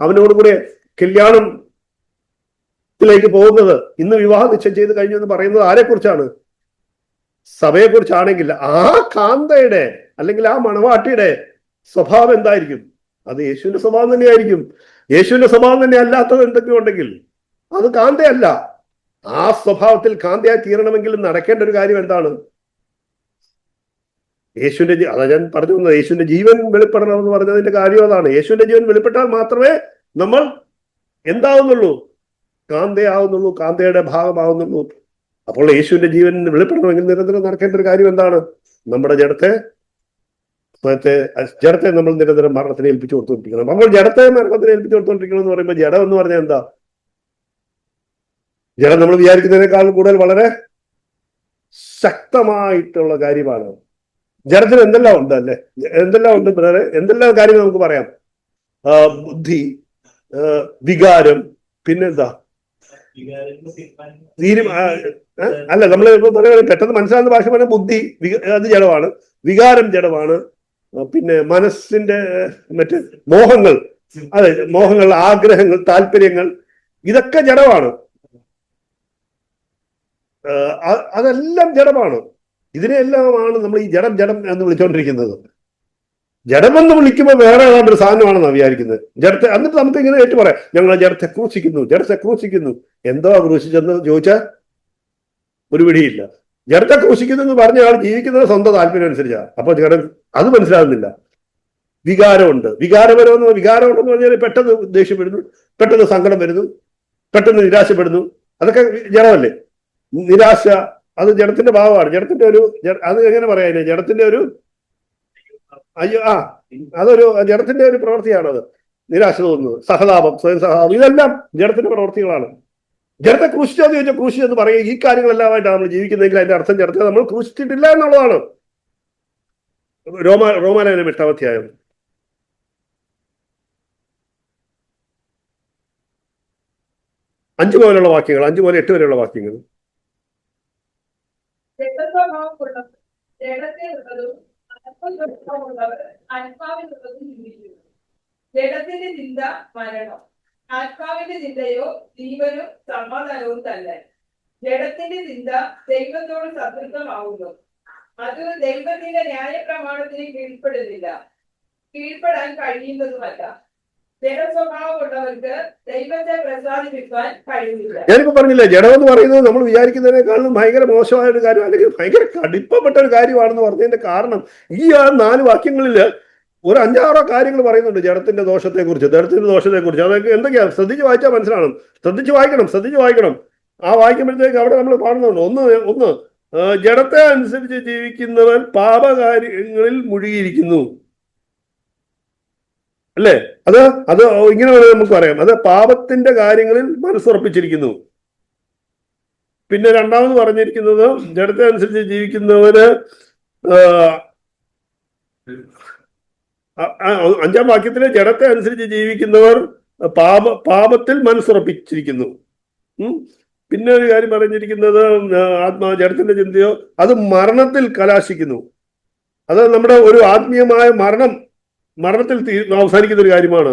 അവനോട് കൂടെ കല്യാണത്തിലേക്ക് പോകുന്നത്, ഇന്ന് വിവാഹ നിശ്ചയം ചെയ്ത് കഴിഞ്ഞു എന്ന് പറയുന്നത് ആരെക്കുറിച്ചാണ്? സഭയെ കുറിച്ചാണെങ്കിൽ ആ കാന്തയുടെ അല്ലെങ്കിൽ ആ മണവാട്ടിയുടെ സ്വഭാവം എന്തായിരിക്കും? അത് യേശുവിന്റെ സ്വഭാവം തന്നെയായിരിക്കും. യേശുവിന്റെ സ്വഭാവം തന്നെ അല്ലാത്തത് എന്തൊക്കെയോ ഉണ്ടെങ്കിൽ അത് കാന്തയല്ല. ആ സ്വഭാവത്തിൽ കാന്തയായി തീരണമെങ്കിൽ നടക്കേണ്ട ഒരു കാര്യം എന്താണ്? അതാ ഞാൻ പറഞ്ഞു വന്നത്, യേശുവിന്റെ ജീവൻ വെളിപ്പെടണം എന്ന് പറഞ്ഞതിന്റെ കാര്യം അതാണ്. യേശുവിന്റെ ജീവൻ വെളിപ്പെട്ടാൽ മാത്രമേ നമ്മൾ എന്താവുന്നുള്ളൂ? കാന്തയാവുന്നുള്ളൂ, കാന്തയുടെ ഭാഗമാവുന്നുള്ളൂ. അപ്പോൾ യേശുവിന്റെ ജീവൻ വെളിപ്പെടണമെങ്കിൽ നിരന്തരം നടക്കേണ്ട ഒരു കാര്യം എന്താണ്? നമ്മുടെ ജഡത്തെ നമ്മൾ നിരന്തരം മരണത്തിന് ഏൽപ്പിച്ചു കൊടുത്തുകൊണ്ടിരിക്കണം. അപ്പോൾ ജഡത്തെ മരണത്തിന് ഏൽപ്പിച്ചു കൊടുത്തുകൊണ്ടിരിക്കണം എന്ന് പറയുമ്പോൾ ജഡം എന്ന് പറഞ്ഞാൽ എന്താ? ജഡം നമ്മൾ വിചാരിക്കുന്നതിനേക്കാൾ കൂടുതൽ വളരെ ശക്തമായിട്ടുള്ള കാര്യമാണ്. ജഡത്തിന് എന്തെല്ലാം ഉണ്ട് അല്ലെ? എന്തെല്ലാം ഉണ്ട് ബ്രദറെ? എന്തെല്ലാം കാര്യങ്ങൾ നമുക്ക് പറയാം? ബുദ്ധി, വികാരം, പിന്നെന്താ? അല്ല, നമ്മൾ പെട്ടെന്ന് മനസ്സിലാകുന്ന ഭാഷ പറഞ്ഞാൽ ബുദ്ധി അത് ജഡമാണ്, വികാരം ജഡമാണ്, പിന്നെ മനസ്സിന്റെ മറ്റ് മോഹങ്ങൾ, അതെ, മോഹങ്ങൾ, ആഗ്രഹങ്ങൾ, താല്പര്യങ്ങൾ, ഇതൊക്കെ ജഡമാണ്. അതെല്ലാം ജഡമാണ്. ഇതിനെല്ലാമാണ് നമ്മൾ ഈ ജഡം എന്ന് വിളിച്ചുകൊണ്ടിരിക്കുന്നത്. ജഡമെന്ന് വിളിക്കുമ്പോൾ വേറെ ഏതാണ്ടൊരു സാധനമാണെന്നാണ് വിചാരിക്കുന്നത്. ജഡത്തെ എന്നിട്ട് നമുക്ക് ഇങ്ങനെ ഏറ്റു പറയാം, ഞങ്ങൾ ജഡത്തെ ക്രൂശിക്കുന്നു. എന്തോ ക്രൂശിച്ചെന്ന് ചോദിച്ചാൽ ഒരു പിടിയില്ല. ജഡത്തെ ക്രൂശിക്കുന്നു പറഞ്ഞ ആൾ ജീവിക്കുന്നത് സ്വന്തം താല്പര്യം അനുസരിച്ചാണ്. അപ്പൊ ജഡം അത് മനസ്സിലാകുന്നില്ല. വികാരമുണ്ട്, വികാരം ഉണ്ടെന്ന് പറഞ്ഞാൽ പെട്ടെന്ന് ദേഷ്യം വരുന്നു, പെട്ടെന്ന് സങ്കടം വരുന്നു, പെട്ടെന്ന് നിരാശപ്പെടുന്നു. അതൊക്കെ ജഡമല്ലേ? നിരാശ അത് ജഡത്തിന്റെ ഭാവമാണ്. ജഡത്തിന്റെ ഒരു അത് എങ്ങനെ പറയാ, ജഡത്തിന്റെ ഒരു അതൊരു ജഡത്തിന്റെ ഒരു പ്രവൃത്തിയാണത്. നിരാശ തോന്നുന്നത്, സഹതാപം, സ്വയം സഹതാപം, ഇതെല്ലാം ജഡത്തിന്റെ പ്രവൃത്തികളാണ്. ജഡത്തെ ക്രൂശിച്ചെന്ന് ചോദിച്ചാൽ ക്രൂശിച്ചെന്ന് പറയുക ഈ കാര്യങ്ങളെല്ലാമായിട്ടാണ് നമ്മൾ ജീവിക്കുന്നതെങ്കിൽ അതിന്റെ അർത്ഥം ജഡത്തെ നമ്മൾ ക്രൂശിച്ചിട്ടില്ല എന്നുള്ളതാണ്. റോമാലേഖനം 8-ാം അധ്യായം 5 മുതലുള്ള വാക്യങ്ങൾ, 5 മുതൽ 8 വരെയുള്ള വാക്യങ്ങൾ. ജഡത്തിന്റെ ചിന്ത മരണം, ആത്മാവിന്റെ ചിന്തയോ ജീവനും സമാധാനവും തന്നെ. ജഡത്തിന്റെ ചിന്ത ദൈവത്തോട് ശത്രുത്വമാവുന്നു, അത് ദൈവത്തിന്റെ ന്യായപ്രമാണത്തിന് കീഴ്പ്പെടുന്നില്ല, കീഴ്പ്പെടാൻ കഴിയുന്നതുമല്ല. ജഡസ്വഭാവമുള്ളവർക്ക് ദൈവത്തെ പ്രസാദിപ്പിക്കാൻ കഴിയില്ല. ഞാനിപ്പോ പറഞ്ഞില്ലേ, ജഡം എന്ന് പറയുന്നത് നമ്മൾ വിചാരിക്കുന്നതിനേക്കാളും ഭയങ്കര മോശമായ ഒരു കാര്യം, അല്ലെങ്കിൽ ഭയങ്കര കടുപ്പപ്പെട്ട ഒരു കാര്യമാണെന്ന് പറഞ്ഞതിന്റെ കാരണം ഈ 4 വാക്യങ്ങളിൽ ഒരു 5-6 കാര്യങ്ങൾ പറയുന്നുണ്ട് ജഡത്തിന്റെ ദോഷത്തെക്കുറിച്ച്, ജഡത്തിന്റെ ദോഷത്തെക്കുറിച്ച്. അതൊക്കെ എന്തൊക്കെയാ ശ്രദ്ധിച്ച് വായിച്ചാൽ മനസ്സിലാവണം. ശ്രദ്ധിച്ച് വായിക്കണം. ആ വായിക്കുമ്പോഴത്തേക്ക് അവിടെ നമ്മൾ കാണുന്നുണ്ട്. ഒന്ന് ജഡത്തെ അനുസരിച്ച് ജീവിക്കുന്നവൻ പാപകാര്യങ്ങളിൽ മുഴുകിയിരിക്കുന്നു, അല്ലേ? അത് ഇങ്ങനെ നമുക്ക് പറയാം, അത് പാപത്തിന്റെ കാര്യങ്ങളിൽ മനസ്സുറപ്പിച്ചിരിക്കുന്നു. പിന്നെ രണ്ടാമത് പറഞ്ഞിരിക്കുന്നത് ജഡത്തെ അനുസരിച്ച് ജീവിക്കുന്നവര് 5-ാം വാക്യത്തില് ജഡത്തെ അനുസരിച്ച് ജീവിക്കുന്നവർ പാപത്തിൽ മനസ്സുറപ്പിച്ചിരിക്കുന്നു. പിന്നെ ഒരു കാര്യം പറഞ്ഞിരിക്കുന്നത് ജഡത്തിന്റെ ചിന്തയോ അത് മരണത്തിൽ കലാശിക്കുന്നു. അത് നമ്മുടെ ഒരു ആത്മീയമായ മരണത്തിൽ അവസാനിക്കുന്ന ഒരു കാര്യമാണ്.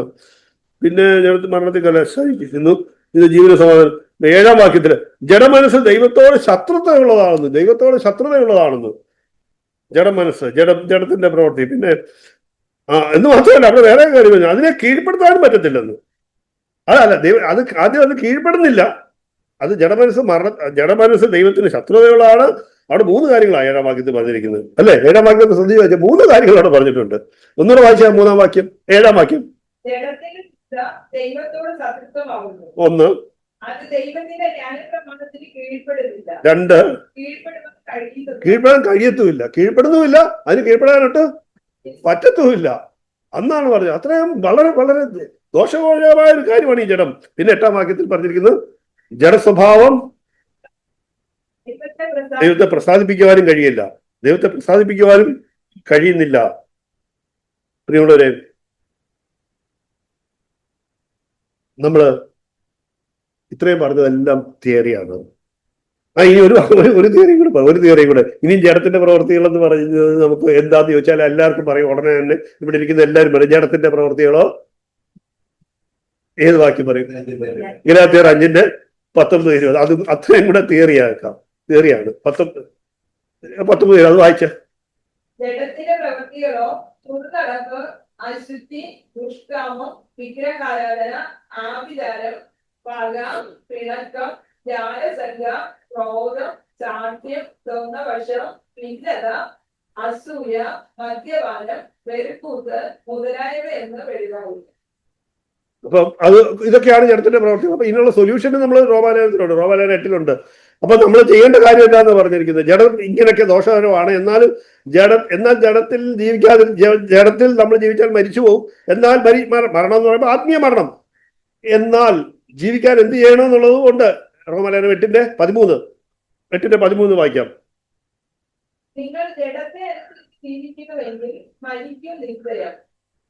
പിന്നെ മരണത്തിൽ കലാശിക്കുന്നു. ഇത് ജീവന സമാധാനം. 7-ാം വാക്യത്തില് ജഡമനസ്സ് ദൈവത്തോട് ശത്രുതയുള്ളതാണെന്ന്. ജഡമനസ്സ്, ജഡത്തിന്റെ പ്രവൃത്തി. പിന്നെ എന്ന് മാത്രമല്ല അവിടെ വേറെ കാര്യം പറഞ്ഞു, അതിനെ കീഴ്പ്പെടുത്താനും പറ്റത്തില്ലെന്ന്. അത് കീഴ്പ്പെടുന്നില്ല. അത് ജഡമനസ്സ് ദൈവത്തിന് ശത്രുതയുള്ളതാണ്. അവിടെ 3 കാര്യങ്ങളാണ് 7-ാം വാക്യത്തിൽ പറഞ്ഞിരിക്കുന്നത്, അല്ലെ? 7-ാം വാക്യത്തിൽ ശ്രദ്ധിച്ച് വായിച്ചാൽ 3 കാര്യങ്ങൾ അവിടെ പറഞ്ഞിട്ടുണ്ട്. ഒന്നുകൂടെ വായിച്ചാൽ 3-ാം വാക്യം, 7-ാം വാക്യം. ഒന്ന്, 2 കീഴ്പ്പെടാൻ കീഴ്പ്പെടുന്നുമില്ല, അതിന് കീഴ്പ്പെടാനായിട്ട് പറ്റത്തുമില്ല എന്നാണ് പറഞ്ഞത്. അത്രയും വളരെ വളരെ ദോഷകരമായ ഒരു കാര്യമാണ് ഈ ജഡം. പിന്നെ 8-ാം വാക്യത്തിൽ പറഞ്ഞിരിക്കുന്നത് ജഡസ്വഭാവം ദൈവത്തെ പ്രസാദിപ്പിക്കുവാനും കഴിയില്ല, ദൈവത്തെ പ്രസാദിപ്പിക്കുവാനും കഴിയുന്നില്ല. പ്രിയമുള്ളവരെ, നമ്മള് ഇത്രയും പറഞ്ഞതെല്ലാം തിയറിയാണ്. ഇനി ഒരു തിയറി കൂടെ ഇനിയും ജഡത്തിന്റെ പ്രവൃത്തികൾ എന്ന് പറയുന്നത് നമുക്ക് എന്താന്ന് ചോദിച്ചാൽ എല്ലാവർക്കും പറയും. ഉടനെ തന്നെ ഇവിടെ ഇരിക്കുന്ന എല്ലാവരും പറയും ജഡത്തിന്റെ പ്രവൃത്തികളോ. ഏത് വാക്യം പറയും? ഗലാത്യർ 5:19-20. അത് അത്രയും കൂടെ തിയറിയാണ്. 19 അത് വായിച്ച. ജഡത്തിന്റെ പ്രവൃത്തികളോ ദുർനടപ്പ്, അശുദ്ധി, ദുഷ്കാമം, വിഗ്രഹാരാധന, ആഭിചാരം, പക, പിണക്കം, ജാരസംഘ, ക്രോധം, ചാഠ്യം, ദൊന്നവശം, ഭിന്നത, അസൂയ, മദ്യപാനം, വെറുക്കൂത്ത് മുതലായവ എന്ന് പെരുതാവും. അപ്പം ഇതൊക്കെയാണ് ജഡത്തിന്റെ പ്രവർത്തനം. അപ്പൊ ഇതിനുള്ള സൊല്യൂഷൻ നമ്മൾ റോമാലേഖനത്തിലുണ്ട്, റോമാലേഖനം 8-ലുണ്ട്. അപ്പൊ നമ്മൾ ചെയ്യേണ്ട കാര്യം എന്താണെന്ന് പറഞ്ഞിരിക്കുന്നത്, ജഡം ഇങ്ങനെയൊക്കെ ദോഷകരമാണ്. എന്നാൽ ജഡത്തിൽ ജഡത്തിൽ നമ്മൾ ജീവിച്ചാൽ മരിച്ചു പോകും. എന്നാൽ മരണം എന്ന് പറയുമ്പോൾ ആത്മീയ മരണം. എന്നാൽ ജീവിക്കാൻ എന്ത് ചെയ്യണം എന്നുള്ളതും ഉണ്ട്. റോമാലേഖനം 8:13 വായിക്കാം. നിങ്ങൾ ജഡത്തെ ജീവിക്കുന്നുവെങ്കിൽ മരിക്കും നിശ്ചയം,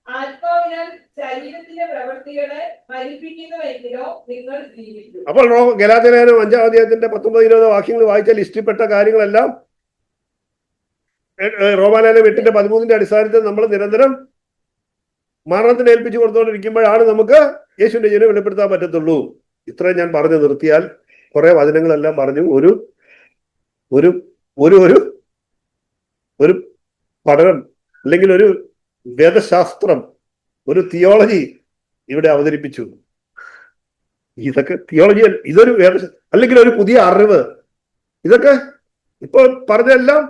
ആത്മാവിനാൽ ശരീരത്തിന്റെ പ്രവൃത്തികളെ മരിപ്പിക്കുന്നുവെങ്കിലോ നിങ്ങൾ ജീവിക്കും. അപ്പോൾ ഗലാത്യലേഖനം 5-ാം അധ്യായത്തിന്റെ 19-20 വാക്യങ്ങൾ വായിച്ചാൽ ലിസ്റ്റിൽപ്പെട്ട കാര്യങ്ങളെല്ലാം റോമാലേഖനം 8:13 അടിസ്ഥാനത്തിൽ നമ്മൾ നിരന്തരം മരണത്തിന് ഏൽപ്പിച്ചു കൊടുത്തുകൊണ്ടിരിക്കുമ്പോഴാണ് നമുക്ക് യേശുവിന്റെ ജീവനെ വെളിപ്പെടുത്താൻ പറ്റത്തുള്ളൂ. ഇത്രയും ഞാൻ പറഞ്ഞു നിർത്തിയാൽ കുറെ വചനങ്ങളെല്ലാം പറഞ്ഞു ഒരു ഒരു ഒരു ഒരു പഠനം അല്ലെങ്കിൽ ഒരു വേദശാസ്ത്രം, ഒരു തിയോളജി ഇവിടെ അവതരിപ്പിച്ചു. ഇതൊക്കെ തിയോളജി, ഇതൊരു അല്ലെങ്കിൽ ഒരു പുതിയ അറിവ്, ഇതൊക്കെ ഇപ്പോൾ പറഞ്ഞെല്ലാം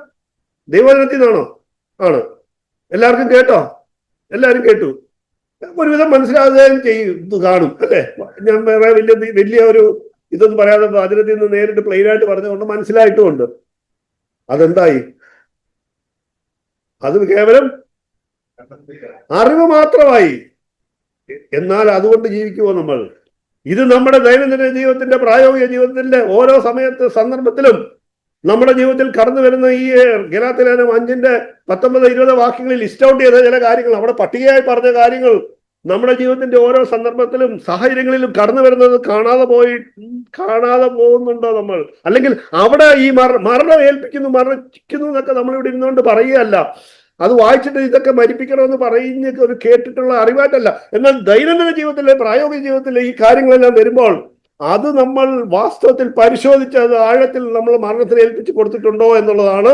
ദൈവവചനത്തിൽ നിന്നാണോ? ആണ്. എല്ലാവർക്കും കേട്ടോ? എല്ലാവരും കേട്ടു. ഒരുവിധം മനസ്സിലാകുകയും ചെയ്യും, ഇത് കാണും അല്ലേ? ഞാൻ വേറെ വലിയ ഒരു ഇതൊന്നും പറയാതെ വചനത്തിൽ നിന്ന് നേരിട്ട് പ്ലെയിനായിട്ട് പറഞ്ഞുകൊണ്ട് മനസ്സിലായിട്ടുമുണ്ട്. അതെന്തായി? അത് കേവലം അറിവ് മാത്രമായി. എന്നാൽ അതുകൊണ്ട് ജീവിക്കുമോ നമ്മൾ? ഇത് നമ്മുടെ ദൈനംദിന ജീവിതത്തിന്റെ, പ്രായോഗിക ജീവിതത്തിന്റെ ഓരോ സമയത്ത് സന്ദർഭത്തിലും നമ്മുടെ ജീവിതത്തിൽ കടന്നു വരുന്ന ഈ ഗലാത്യലേഖനം 5:19-20 വാക്യങ്ങളിൽ ലിസ്റ്റ് ഔട്ട് ചെയ്ത ചില കാര്യങ്ങൾ, അവിടെ പട്ടികയായി പറഞ്ഞ കാര്യങ്ങൾ നമ്മുടെ ജീവിതത്തിന്റെ ഓരോ സന്ദർഭത്തിലും സാഹചര്യങ്ങളിലും കടന്നു വരുന്നത് കാണാതെ പോകുന്നുണ്ടോ നമ്മൾ? അല്ലെങ്കിൽ അവിടെ ഈ മരണം മരണിക്കുന്നു എന്നൊക്കെ നമ്മളിവിടെ ഇരുന്നുകൊണ്ട് പറയുകയല്ല, അത് വായിച്ചിട്ട് ഇതൊക്കെ മരിപ്പിക്കണമെന്ന് പറയുന്ന ഒരു കേട്ടിട്ടുള്ള അറിവായിട്ടല്ല. എന്നാൽ ദൈനംദിന ജീവിതത്തിലെ, പ്രായോഗിക ജീവിതത്തിലെ ഈ കാര്യങ്ങളെല്ലാം വരുമ്പോൾ അത് നമ്മൾ വാസ്തവത്തിൽ പരിശോധിച്ച് അത് ആഴത്തിൽ നമ്മൾ മരണത്തിന് ഏൽപ്പിച്ച് കൊടുത്തിട്ടുണ്ടോ എന്നുള്ളതാണ്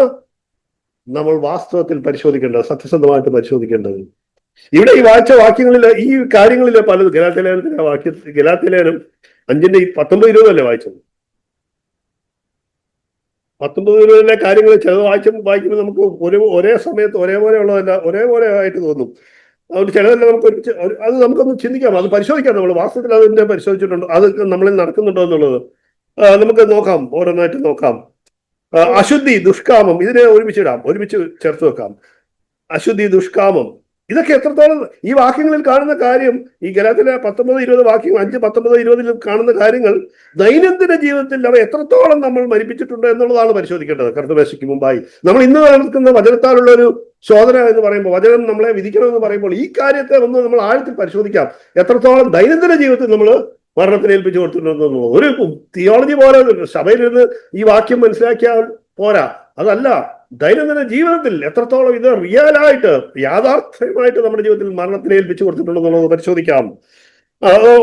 നമ്മൾ വാസ്തവത്തിൽ പരിശോധിക്കേണ്ടത്, സത്യസന്ധമായിട്ട് പരിശോധിക്കേണ്ടത്. ഇവിടെ ഈ വായിച്ച വാക്യങ്ങളിൽ ഈ കാര്യങ്ങളിൽ പലത് ഗലാത്യലേഖനം 5:19-20 അല്ലേ വായിച്ചത്? 19-20 കാര്യങ്ങൾ ചിലത് വായിക്കുമ്പോൾ നമുക്ക് ഒരേ സമയത്ത് ഒരേപോലെ ഉള്ളതല്ല, ഒരേപോലെ ആയിട്ട് തോന്നും. അതുകൊണ്ട് ചിലതെല്ലാം നമുക്ക് അത് നമുക്കൊന്ന് ചിന്തിക്കാം, അത് പരിശോധിക്കാം. നമ്മൾ വാസ്തവത്തിൽ അതിന്റെ പരിശോധിച്ചിട്ടുണ്ടോ, അത് നമ്മളിൽ നടക്കുന്നുണ്ടോ എന്നുള്ളത് നമുക്ക് നോക്കാം, ഓരോന്നായിട്ട് നോക്കാം. അശുദ്ധി, ദുഷ്കാമം, ഇതിനെ ഒരുമിച്ച് ചേർത്ത് വെക്കാം. അശുദ്ധി, ദുഷ്കാമം, ഇതൊക്കെ എത്രത്തോളം ഈ വാക്യങ്ങളിൽ കാണുന്ന കാര്യം, ഈ ഗലാത്യയിലെ 19-20 വാക്യങ്ങൾ, 5:19-20 കാണുന്ന കാര്യങ്ങൾ ദൈനംദിന ജീവിതത്തിൽ അവ എത്രത്തോളം നമ്മൾ മരിപ്പിച്ചിട്ടുണ്ട് എന്നുള്ളതാണ് പരിശോധിക്കേണ്ടത്. കർത്തൃമേശയ്ക്ക് മുമ്പായി നമ്മൾ ഇന്ന് നടക്കുന്ന വചനത്താലുള്ള ഒരു ശോധന എന്ന് പറയുമ്പോൾ, വചനം നമ്മളെ വിധിക്കണമെന്ന് പറയുമ്പോൾ ഈ കാര്യത്തെ ഒന്ന് നമ്മൾ ആഴത്തിൽ പരിശോധിക്കാം. എത്രത്തോളം ദൈനംദിന ജീവിതത്തിൽ നമ്മൾ മരണത്തിന് ഏൽപ്പിച്ചു കൊടുത്തിട്ടുണ്ടെന്നുള്ളത്. ഒരു തിയോളജി പോലെ സഭയിലിരുന്ന് ഈ വാക്യം മനസ്സിലാക്കിയാൽ പോരാ, അതല്ല, ദൈനംദിന ജീവിതത്തിൽ എത്രത്തോളം ഇത് റിയലായിട്ട്, യാഥാർത്ഥ്യമായിട്ട് നമ്മുടെ ജീവിതത്തിൽ മരണത്തിന് ഏൽപ്പിച്ചു കൊടുത്തിട്ടുണ്ടെന്നുള്ളത് പരിശോധിക്കാം.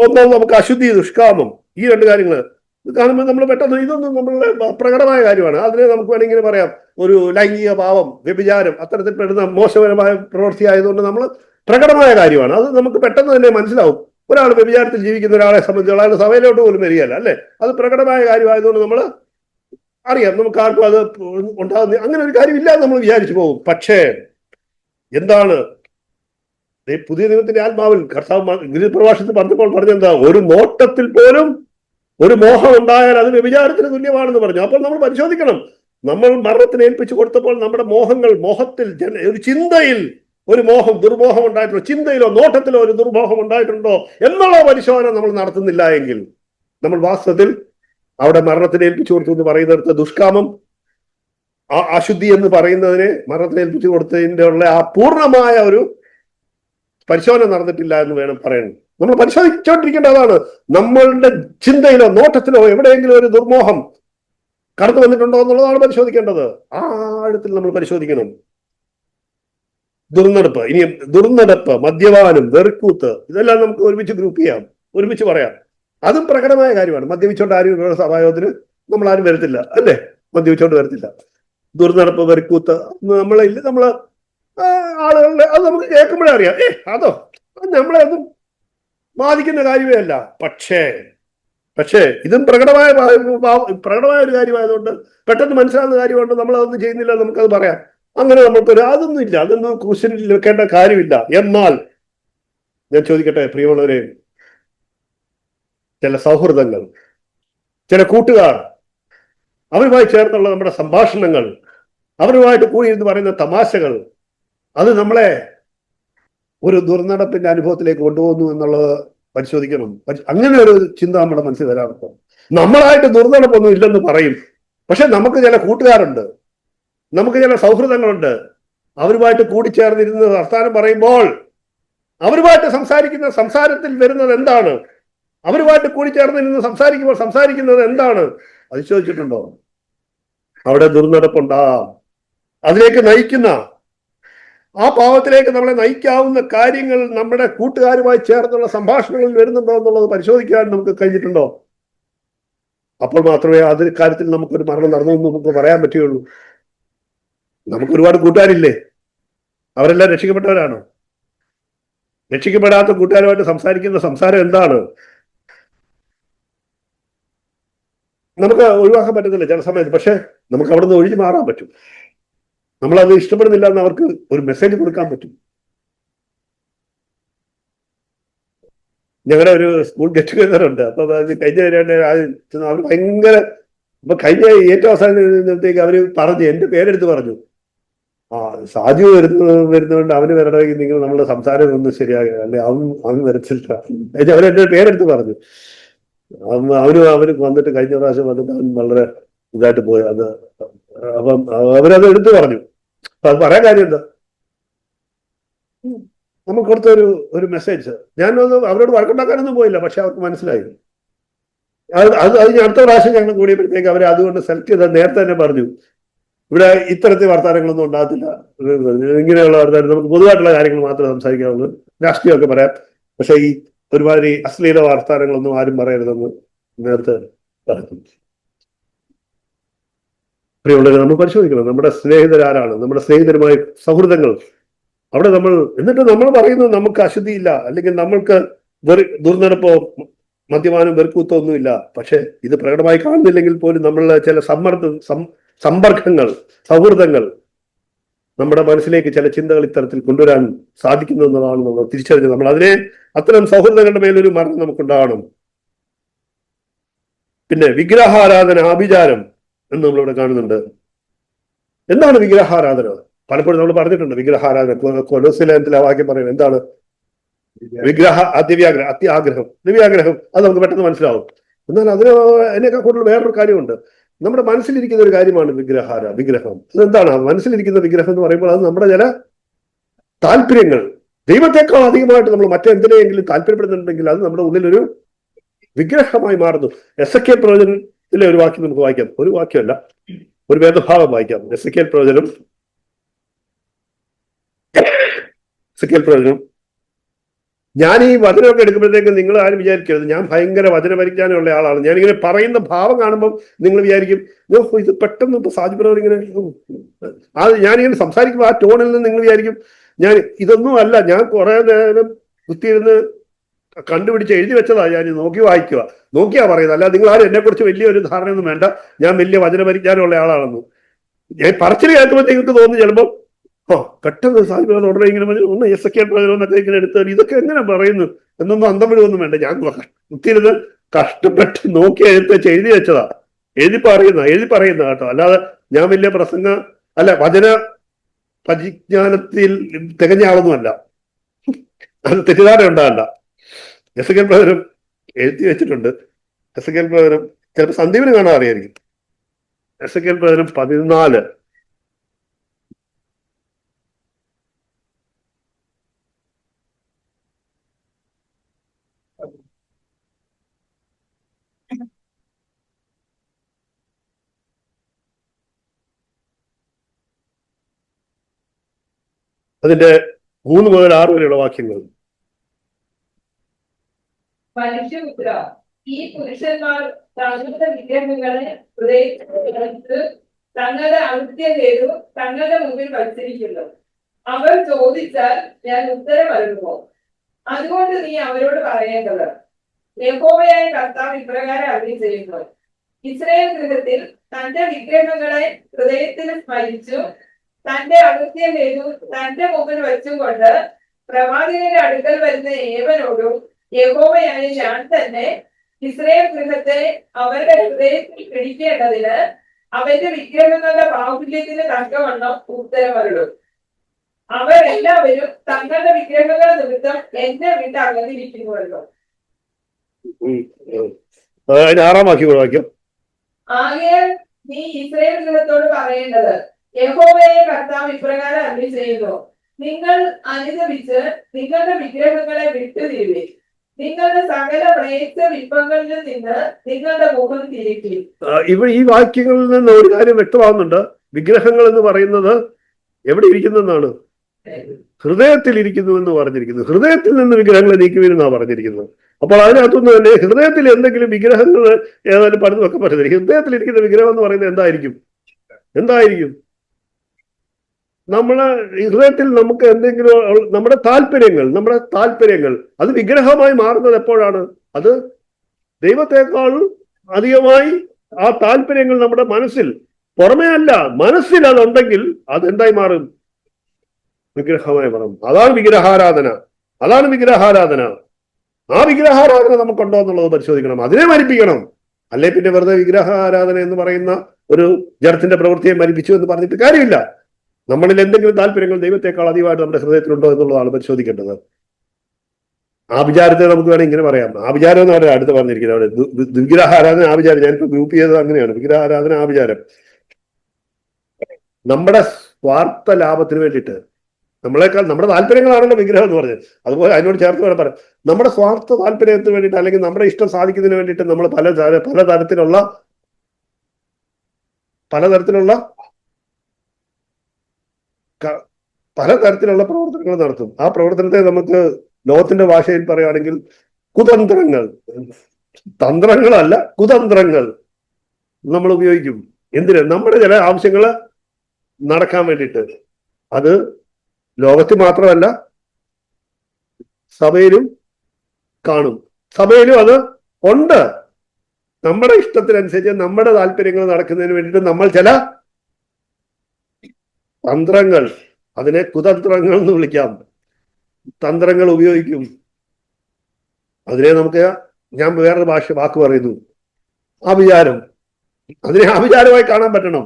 ഒന്നാമത് നമുക്ക് അശുദ്ധി, ദുഷ്കാമം, ഈ രണ്ട് കാര്യങ്ങൾ കാണുമ്പോൾ നമ്മൾ പെട്ടെന്ന് ഇതൊന്നും നമ്മളുടെ പ്രകടമായ കാര്യമാണ്. അതിനെ നമുക്ക് വേണമെങ്കിൽ പറയാം ഒരു ലൈംഗിക പാവം, വ്യഭിചാരം, അത്തരത്തിൽ പെടുന്ന മോശപരമായ പ്രവൃത്തി ആയതുകൊണ്ട് നമ്മൾ പ്രകടമായ കാര്യമാണ്. അത് നമുക്ക് പെട്ടെന്ന് തന്നെ മനസ്സിലാവും. ഒരാൾ വ്യഭിചാരത്തിൽ ജീവിക്കുന്ന ഒരാളെ സംബന്ധിച്ച് അയാളുടെ സഭയിലോട്ട് പോലും വരികയല്ല അല്ലെ? അത് പ്രകടമായ കാര്യമായതുകൊണ്ട് നമ്മൾ അറിയാം, നമുക്ക് ആർക്കും അത് ഉണ്ടാകുന്ന അങ്ങനെ ഒരു കാര്യമില്ല എന്ന് നമ്മൾ വിചാരിച്ചു പോകും. പക്ഷേ എന്താണ് പുതിയ നിയമത്തിന്റെ ആത്മാവിൽ കർത്താവ് ഗിരിപ്രഭാഷണത്തിൽ പറഞ്ഞപ്പോൾ പറഞ്ഞെന്താ? ഒരു നോട്ടത്തിൽ പോലും ഒരു മോഹം ഉണ്ടായാൽ അത് വ്യഭിചാരത്തിന് തുല്യമാണെന്ന് പറഞ്ഞു. അപ്പോൾ നമ്മൾ പരിശോധിക്കണം, നമ്മൾ മരണത്തിന് ഏൽപ്പിച്ചു കൊടുത്തപ്പോൾ നമ്മുടെ മോഹത്തിൽ ഒരു ചിന്തയിൽ ഒരു ദുർമോഹം ഉണ്ടായിട്ടുണ്ടോ, ചിന്തയിലോ നോട്ടത്തിലോ ഒരു ദുർമോഹം ഉണ്ടായിട്ടുണ്ടോ എന്നുള്ള പരിശോധന നമ്മൾ നടത്തുന്നില്ല എങ്കിൽ നമ്മൾ വാസ്തവത്തിൽ അവിടെ മരണത്തിന് ഏൽപ്പിച്ചു കൊടുത്തു എന്ന് പറയുന്നിടത്ത് ദുഷ്കാമം, അശുദ്ധി എന്ന് പറയുന്നതിനെ മരണത്തിന് ഏൽപ്പിച്ചു കൊടുത്തതിൻ്റെ ഉള്ള ആ പൂർണ്ണമായ ഒരു പരിശോധന നടന്നിട്ടില്ല എന്ന് വേണം പറയാൻ. നമ്മൾ പരിശോധിച്ചുകൊണ്ടിരിക്കേണ്ടതാണ്. നമ്മളുടെ ചിന്തയിലോ നോട്ടത്തിലോ എവിടെയെങ്കിലും ഒരു ദുർമോഹം കടന്നു വന്നിട്ടുണ്ടോ എന്നുള്ളതാണ് പരിശോധിക്കേണ്ടത്. ആ ആഴത്തിൽ നമ്മൾ പരിശോധിക്കണം. ദുർനടപ്പ്, മദ്യപാനം, വെറുക്കൂത്ത്, ഇതെല്ലാം നമുക്ക് ഒരുമിച്ച് ഗ്രൂപ്പ് ചെയ്യാം, ഒരുമിച്ച് പറയാം. അതും പ്രകടമായ കാര്യമാണ്. മദ്യപിച്ചോണ്ട് ആരും സഭായോഗത്തിന് നമ്മൾ ആരും വരത്തില്ല അല്ലേ? മദ്യപിച്ചോണ്ട് വരത്തില്ല. ദുർനടപ്പ്, വെറുക്കൂത്ത് നമ്മള് ആളുകളുടെ അത് നമുക്ക് കേൾക്കുമ്പോഴേ അറിയാം, അതോ നമ്മളെ ഒന്നും ബാധിക്കുന്ന കാര്യമേ അല്ല. പക്ഷേ ഇതും പ്രകടമായ ഒരു കാര്യമായതുകൊണ്ട്, പെട്ടെന്ന് മനസ്സിലാകുന്ന കാര്യമുണ്ട്, നമ്മൾ അതൊന്നും ചെയ്യുന്നില്ല നമുക്കത് പറയാം. അങ്ങനെ നമുക്കൊരു അതൊന്നും ഇല്ല, അതൊന്നും ക്രൂശനിൽ വെക്കേണ്ട കാര്യമില്ല. എന്നാൽ ഞാൻ ചോദിക്കട്ടെ പ്രിയമുള്ളവരെ, ചില സൗഹൃദങ്ങൾ, ചില കൂട്ടുകാർ, അവരുമായി ചേർന്നുള്ള നമ്മുടെ സംഭാഷണങ്ങൾ, അവരുമായിട്ട് കൂടിയിരുന്ന് പറയുന്ന തമാശകൾ, അത് നമ്മളെ ഒരു ദുർനടപ്പിന്റെ അനുഭവത്തിലേക്ക് കൊണ്ടുപോകുന്നു എന്നുള്ളത് പരിശോധിക്കണം. അങ്ങനെ ഒരു ചിന്ത നമ്മുടെ മനസ്സിൽ വരാറുണ്ട്. നമ്മളായിട്ട് ദുർനടപ്പൊന്നും ഇല്ലെന്ന് പറയും, പക്ഷെ നമുക്ക് ചില കൂട്ടുകാരുണ്ട്, നമുക്ക് ചില സൗഹൃദങ്ങളുണ്ട്. അവരുമായിട്ട് കൂടിച്ചേർന്നിരുന്ന് വർത്താനം പറയുമ്പോൾ അവരുമായിട്ട് സംസാരിക്കുന്ന സംസാരത്തിൽ വരുന്നത് എന്താണ്? അവരുമായിട്ട് കൂടിച്ചേർന്നിരുന്ന് സംസാരിക്കുന്നത് എന്താണ്? അത് ചോദിച്ചിട്ടുണ്ടോ? അവിടെ ദുർനടപ്പുണ്ടാകാം. അതിലേക്ക് നയിക്കുന്ന, ആ പാവത്തിലേക്ക് നമ്മളെ നയിക്കാവുന്ന കാര്യങ്ങൾ നമ്മുടെ കൂട്ടുകാരുമായി ചേർന്നുള്ള സംഭാഷണങ്ങളിൽ വരുന്നുണ്ടോ എന്നുള്ളത് പരിശോധിക്കാൻ നമുക്ക് കഴിഞ്ഞിട്ടുണ്ടോ? അപ്പോൾ മാത്രമേ അതിന് കാര്യത്തിൽ നമുക്കൊരു മരണം നടന്നു എന്ന് നമുക്ക് പറയാൻ പറ്റുകയുള്ളൂ. നമുക്ക് ഒരുപാട് കൂട്ടുകാരില്ലേ? അവരെല്ലാം രക്ഷിക്കപ്പെട്ടവരാണോ? രക്ഷിക്കപ്പെടാത്ത കൂട്ടുകാരുമായിട്ട് സംസാരിക്കുന്ന സംസാരം എന്താണ്? നമുക്ക് ഒഴിവാക്കാൻ പറ്റത്തില്ല ചില സമയത്ത്. പക്ഷെ നമുക്ക് അവിടെ നിന്ന് ഒഴിഞ്ഞു മാറാൻ പറ്റും. നമ്മളത് ഇഷ്ടപ്പെടുന്നില്ല എന്ന് അവർക്ക് ഒരു മെസ്സേജ് കൊടുക്കാൻ പറ്റും. ഞങ്ങളുടെ ഒരു സ്കൂൾ ഗെറ്റ് ടുഗദർ ഉണ്ട്. അപ്പൊ അത് കഴിഞ്ഞ അവർ ഭയങ്കര, അപ്പൊ കഴിഞ്ഞ ഏറ്റവും അവസാനത്തേക്ക് അവര് പറഞ്ഞു, എന്റെ പേരെടുത്ത് പറഞ്ഞു, സാജു വരുന്നതുകൊണ്ട് അവന് വരണമെങ്കിൽ നിങ്ങൾ നമ്മുടെ സംസാരം ഒന്നും ശരിയാകുക, അല്ലെ അവൻ വരച്ചില്ല. അവരെന്റെ പേരെടുത്ത് പറഞ്ഞു. അവര് വന്നിട്ട് കഴിഞ്ഞ പ്രാവശ്യം വന്നിട്ട് അവൻ വളരെ ഇതായിട്ട് പോയി. അപ്പം അവരത് എടുത്തു പറഞ്ഞു. അപ്പൊ അത് പറയാൻ കാര്യം എന്താ, നമുക്ക് കൊടുത്ത ഒരു മെസ്സേജ്. ഞാനൊന്നും അവരോട് വഴക്കുണ്ടാക്കാനൊന്നും പോയില്ല, പക്ഷെ അവർക്ക് മനസ്സിലായി. അത് അടുത്ത പ്രാവശ്യം ഞങ്ങൾ കൂടിയപ്പോഴത്തേക്ക് അവരെ അതുകൊണ്ട് സെലക്ട് ചെയ്ത നേരത്തെ തന്നെ പറഞ്ഞു, ഇവിടെ ഇത്തരത്തിൽ വർത്തമാനങ്ങളൊന്നും ഉണ്ടാകത്തില്ല, ഇങ്ങനെയുള്ള വർത്തമാനം നമുക്ക് പൊതുവായിട്ടുള്ള കാര്യങ്ങൾ മാത്രമേ സംസാരിക്കാവുള്ളൂ, രാഷ്ട്രീയമൊക്കെ പറയാം, പക്ഷെ ഈ ഒരുമാതിരി അശ്ലീല വർത്തമാനങ്ങളൊന്നും ആരും പറയരുതെന്ന് നേരത്തെ പറഞ്ഞു. പ്രിയമുള്ളവരെ, നമ്മൾ പരിശോധിക്കണം നമ്മുടെ സ്നേഹിതരാരാണ്, നമ്മുടെ സ്നേഹിതരുമായി സൗഹൃദങ്ങൾ. അവിടെ എന്നിട്ട് നമ്മൾ പറയുന്നത് നമുക്ക് അശുദ്ധിയില്ല, അല്ലെങ്കിൽ നമ്മൾക്ക് ദുർനടപ്പോ മദ്യപാനം വെറുക്കൂത്തോ ഒന്നുമില്ല. പക്ഷെ ഇത് പ്രകടമായി കാണുന്നില്ലെങ്കിൽ പോലും നമ്മളുടെ ചില സമ്പർക്കങ്ങൾ, സൗഹൃദങ്ങൾ നമ്മുടെ മനസ്സിലേക്ക് ചില ചിന്തകൾ ഇത്തരത്തിൽ കൊണ്ടുവരാൻ സാധിക്കുന്നു എന്നതാണ് നമ്മൾ തിരിച്ചറിഞ്ഞത്. നമ്മൾ അത്തരം സൗഹൃദങ്ങളുടെ മേലൊരു മരണം നമുക്കുണ്ടാവണം. പിന്നെ വിഗ്രഹാരാധന, ആഭിചാരം എന്ന് നമ്മളിവിടെ കാണുന്നുണ്ട്. എന്താണ് വിഗ്രഹാരാധന? പലപ്പോഴും നമ്മൾ പറഞ്ഞിട്ടുണ്ട് വിഗ്രഹാരാധന. കൊലോസ്യലേഖനത്തിൽ ആ വാക്യം പറയുന്നത് എന്താണ്? അത്യാഗ്രഹം, ദിവ്യാഗ്രഹം. അത് നമുക്ക് പെട്ടെന്ന് മനസ്സിലാവും. എന്നാൽ അതിനേക്കാൾ കൂടുതൽ വേറൊരു കാര്യമുണ്ട്. നമ്മുടെ മനസ്സിലിരിക്കുന്ന ഒരു കാര്യമാണ് വിഗ്രഹം. അതെന്താണ് മനസ്സിലിരിക്കുന്ന വിഗ്രഹം എന്ന് പറയുമ്പോൾ? അത് നമ്മുടെ ചില താല്പര്യങ്ങൾ, ദൈവത്തെക്കാൾ അധികമായിട്ട് നമ്മൾ മറ്റെന്തിനെങ്കിലും താല്പര്യപ്പെടുന്നുണ്ടെങ്കിൽ അത് നമ്മുടെ ഉള്ളിലൊരു വിഗ്രഹമായി മാറുന്നു. എസെക്കിയേൽ പ്രവചനത്തിലെ ഒരു വാക്യം നമുക്ക് വായിക്കാം. ഒരു വാക്യമല്ല, ഒരു വേദഭാഗം വായിക്കാം. എസെക്കിയേൽ പ്രവചനം ഞാൻ ഈ വചനമൊക്കെ എടുക്കുമ്പോഴത്തേക്ക് നിങ്ങൾ ആരും വിചാരിക്കരുത് ഞാൻ ഭയങ്കര വചനപരിജ്ഞാനമുള്ള ആളാണ്. ഞാനിങ്ങനെ പറയുന്ന ഭാവം കാണുമ്പോൾ നിങ്ങൾ വിചാരിക്കും, ഇത് പെട്ടെന്ന് ഇപ്പൊ സാജിപ്രവർ ഇങ്ങനെ ഞാനിങ്ങനെ സംസാരിക്കുമ്പോൾ ആ ടോണിൽ നിന്ന് നിങ്ങൾ വിചാരിക്കും ഞാൻ ഇതൊന്നും അല്ല, ഞാൻ കുറെ നേരം കുത്തിയിരുന്ന് കണ്ടുപിടിച്ച് എഴുതി വെച്ചതാ, ഞാൻ നോക്കിയാ പറയുന്നത്. അല്ല, നിങ്ങൾ ആരും എന്നെ കുറിച്ച് വലിയൊരു ധാരണയൊന്നും വേണ്ട, ഞാൻ വലിയ വചനപരിജ്ഞാനമുള്ള ആളാണെന്ന്. ഞാൻ പറച്ചിൽ കേൾക്കുമ്പോഴത്തേക്ക് നിങ്ങൾക്ക് തോന്നുന്നു ചിലപ്പോൾ പെട്ടെന്ന് സാഹിബ് ഉടനെ ഇങ്ങനെ ഒന്ന് എസെക്കിയേൽ പ്രവചനമൊക്കെ ഇങ്ങനെ എടുത്താൽ ഇതൊക്കെ എങ്ങനെ പറയുന്നു എന്നൊന്നും അന്തം വിടുവൊന്നും വേണ്ട. ഞാൻ കുത്തിയിരുന്ന് കഷ്ടപ്പെട്ട് നോക്കി എഴുതി വെച്ചതാ, എഴുതി പറയുന്ന കേട്ടോ. അല്ലാതെ ഞാൻ വലിയ വചന പരിജ്ഞാനത്തിൽ തികഞ്ഞ ആളൊന്നുമല്ല. അത് തെറ്റിദ്ധാരണ ഉണ്ടാകണ്ട. എസെക്കിയേൽ പ്രവചനം എഴുതി വെച്ചിട്ടുണ്ട്. എസെക്കിയേൽ പ്രവചനം ചിലപ്പോൾ സന്ദീപിന് കാണാൻ അറിയായിരിക്കും. എസെക്കിയേൽ പ്രവചനം 14. അതിന്റെ 3 മുതൽ 6 വരെയുള്ള വാക്യങ്ങൾ. മനുഷ്യപുത്ര, ഈ പുരുഷന്മാർ തങ്ങളുടെ വിഗ്രഹങ്ങളെ ഹൃദയത്തിൽ തങ്ങളുടെ അകൃത്യം ചെയ്തു തങ്ങളുടെ മുമ്പിൽ വച്ചിരിക്കുന്നു. അവർ ചോദിച്ചാൽ ഞാൻ ഉത്തരം നൽകുമോ? അതുകൊണ്ട് നീ അവരോട് പറയേണ്ടത്, യഹോവയായ കർത്താവ് ഇപ്രകാരം അരുളിച്ചെയ്യുന്നു, ഇസ്രായേൽ ഗൃഹത്തിൽ തന്റെ വിഗ്രഹങ്ങളെ ഹൃദയത്തിൽ സ്മരിച്ചു തന്റെ അകൃത്യം ചെയ്തു തന്റെ മുമ്പിൽ വെച്ചും കൊണ്ട് പ്രവാചകന്റെ അടുക്കൽ വരുന്ന ഏവനോടും യഹോവയായ ഞാൻ തന്നെ ഇസ്രായേൽ ഗൃഹത്തെ അവരുടെ ഹൃദയത്തിൽ പിടിക്കേണ്ടതിന് അവന്റെ വിഗ്രഹങ്ങളുടെ ബാഹുല്യത്തിന് തക്കവണ്ണം ഉത്തരമരുളും. അവർ എല്ലാവരും തങ്ങളുടെ വിഗ്രഹങ്ങൾ നിമിത്തം എന്നെ വിട്ട് അകന്നിരിക്കുന്നുവല്ലോ. 6-ാം വാക്യം. ആകയാൽ നീ ഇസ്രായേൽ ഗൃഹത്തോട് പറയേണ്ടത്, യഹോവയായ കർത്താവ് ഇപ്രകാരം അരുളിച്ചെയ്യുന്നു, നിങ്ങൾ അനുദപിച്ച് നിങ്ങളുടെ വിഗ്രഹങ്ങളെ വിട്ടുതിരുവീൻ. നിങ്ങളുടെ സകല മ്ലേച്ഛ വിഭവങ്ങളിൽ നിന്ന് നിങ്ങളുടെ മുഖം തിരിക്കും. ഈ വാക്യങ്ങളിൽ നിന്ന് ഒരു കാര്യം വ്യക്തമാകുന്നുണ്ട്. വിഗ്രഹങ്ങൾ എന്ന് പറയുന്നത് എവിടെ ഇരിക്കുന്നെന്നാണ്? ഹൃദയത്തിൽ ഇരിക്കുന്നു എന്ന് പറഞ്ഞിരിക്കുന്നു. ഹൃദയത്തിൽ നിന്ന് വിഗ്രഹങ്ങളെ നീക്കുവീരെന്നാണ് പറഞ്ഞിരിക്കുന്നത്. അപ്പോൾ അതിനകത്തുനിന്ന് തന്നെ ഹൃദയത്തിൽ എന്തെങ്കിലും വിഗ്രഹങ്ങൾ ഏതായാലും പലതുമൊക്കെ പറയുന്നത്. ഹൃദയത്തിലിരിക്കുന്ന വിഗ്രഹം എന്ന് പറയുന്നത് എന്തായിരിക്കും? നമ്മളെ ഹൃദയത്തിൽ നമുക്ക് എന്തെങ്കിലും നമ്മുടെ താല്പര്യങ്ങൾ അത് വിഗ്രഹമായി മാറുന്നത് എപ്പോഴാണ്? അത് ദൈവത്തെക്കാൾ അധികമായി ആ താല്പര്യങ്ങൾ നമ്മുടെ മനസ്സിൽ, പുറമേ അല്ല, മനസ്സിൽ അതുണ്ടെങ്കിൽ അതെന്തായി മാറും? വിഗ്രഹമായി മാറും. അതാണ് വിഗ്രഹാരാധന. അതാണ് വിഗ്രഹാരാധന. ആ വിഗ്രഹാരാധന നമുക്കുണ്ടോ എന്നുള്ളത് പരിശോധിക്കണം. അതിനെ മരിപ്പിക്കണം. അല്ലെ പിന്നെ വെറുതെ വിഗ്രഹാരാധന എന്ന് പറയുന്ന ഒരു ജഡത്തിന്റെ പ്രവൃത്തിയെ മരിപ്പിച്ചു എന്ന് പറഞ്ഞിട്ട് കാര്യമില്ല. നമ്മളിൽ എന്തെങ്കിലും താല്പര്യങ്ങൾ ദൈവത്തെക്കാൾ അധികമായിട്ട് നമ്മുടെ ഹൃദയത്തിലുണ്ടോ എന്നുള്ളതാണ് പരിശോധിക്കേണ്ടത്. ആഭിചാരത്തെ നമുക്ക് വേണമെങ്കിൽ ഇങ്ങനെ പറയാം. ആഭിചാരം എന്ന് പറയാം അടുത്ത് പറഞ്ഞിരിക്കുന്നത് അവിടെ വിഗ്രഹാരാധന, ആഭിചാരം. ഞാനിപ്പോ ഗ്രൂപ്പ് ചെയ്തത് അങ്ങനെയാണ്. വിഗ്രഹാരാധന, ആഭിചാരം. നമ്മുടെ സ്വാർത്ഥ ലാഭത്തിന് വേണ്ടിയിട്ട്, നമ്മുടെ താല്പര്യങ്ങളാണല്ലോ വിഗ്രഹം എന്ന് പറഞ്ഞത്. അതുപോലെ അതിനോട് ചേർത്ത് വേണം പറയാം, നമ്മുടെ സ്വാർത്ഥ താല്പര്യത്തിന് വേണ്ടിയിട്ട് അല്ലെങ്കിൽ നമ്മുടെ ഇഷ്ടം സാധിക്കുന്നതിന് വേണ്ടിയിട്ട് നമ്മൾ പലതരത്തിലുള്ള പ്രവർത്തനങ്ങൾ നടത്തും. ആ പ്രവർത്തനത്തെ നമുക്ക് ലോകത്തിന്റെ ഭാഷയിൽ പറയുകയാണെങ്കിൽ കുതന്ത്രങ്ങൾ, തന്ത്രങ്ങളല്ല കുതന്ത്രങ്ങൾ നമ്മൾ ഉപയോഗിക്കും. എന്തിന്? നമ്മുടെ ചില ആവശ്യങ്ങൾ നടക്കാൻ വേണ്ടിയിട്ട്. അത് ലോകത്തിൽ മാത്രമല്ല, സഭയിലും കാണും. സഭയിലും അത് ഉണ്ട്. നമ്മുടെ ഇഷ്ടത്തിനനുസരിച്ച് നമ്മുടെ താല്പര്യങ്ങൾ നടക്കുന്നതിന് വേണ്ടിയിട്ട് നമ്മൾ ചില തന്ത്രങ്ങൾ, അതിനെ കുതന്ത്രങ്ങൾ എന്ന് വിളിക്കാം, തന്ത്രങ്ങൾ ഉപയോഗിക്കും. അതിനെ ഞാൻ വേറൊരു വാക്ക് പറയുന്നു, ആഭിചാരം. അതിനെ ആഭിചാരമായി കാണാൻ പറ്റണം.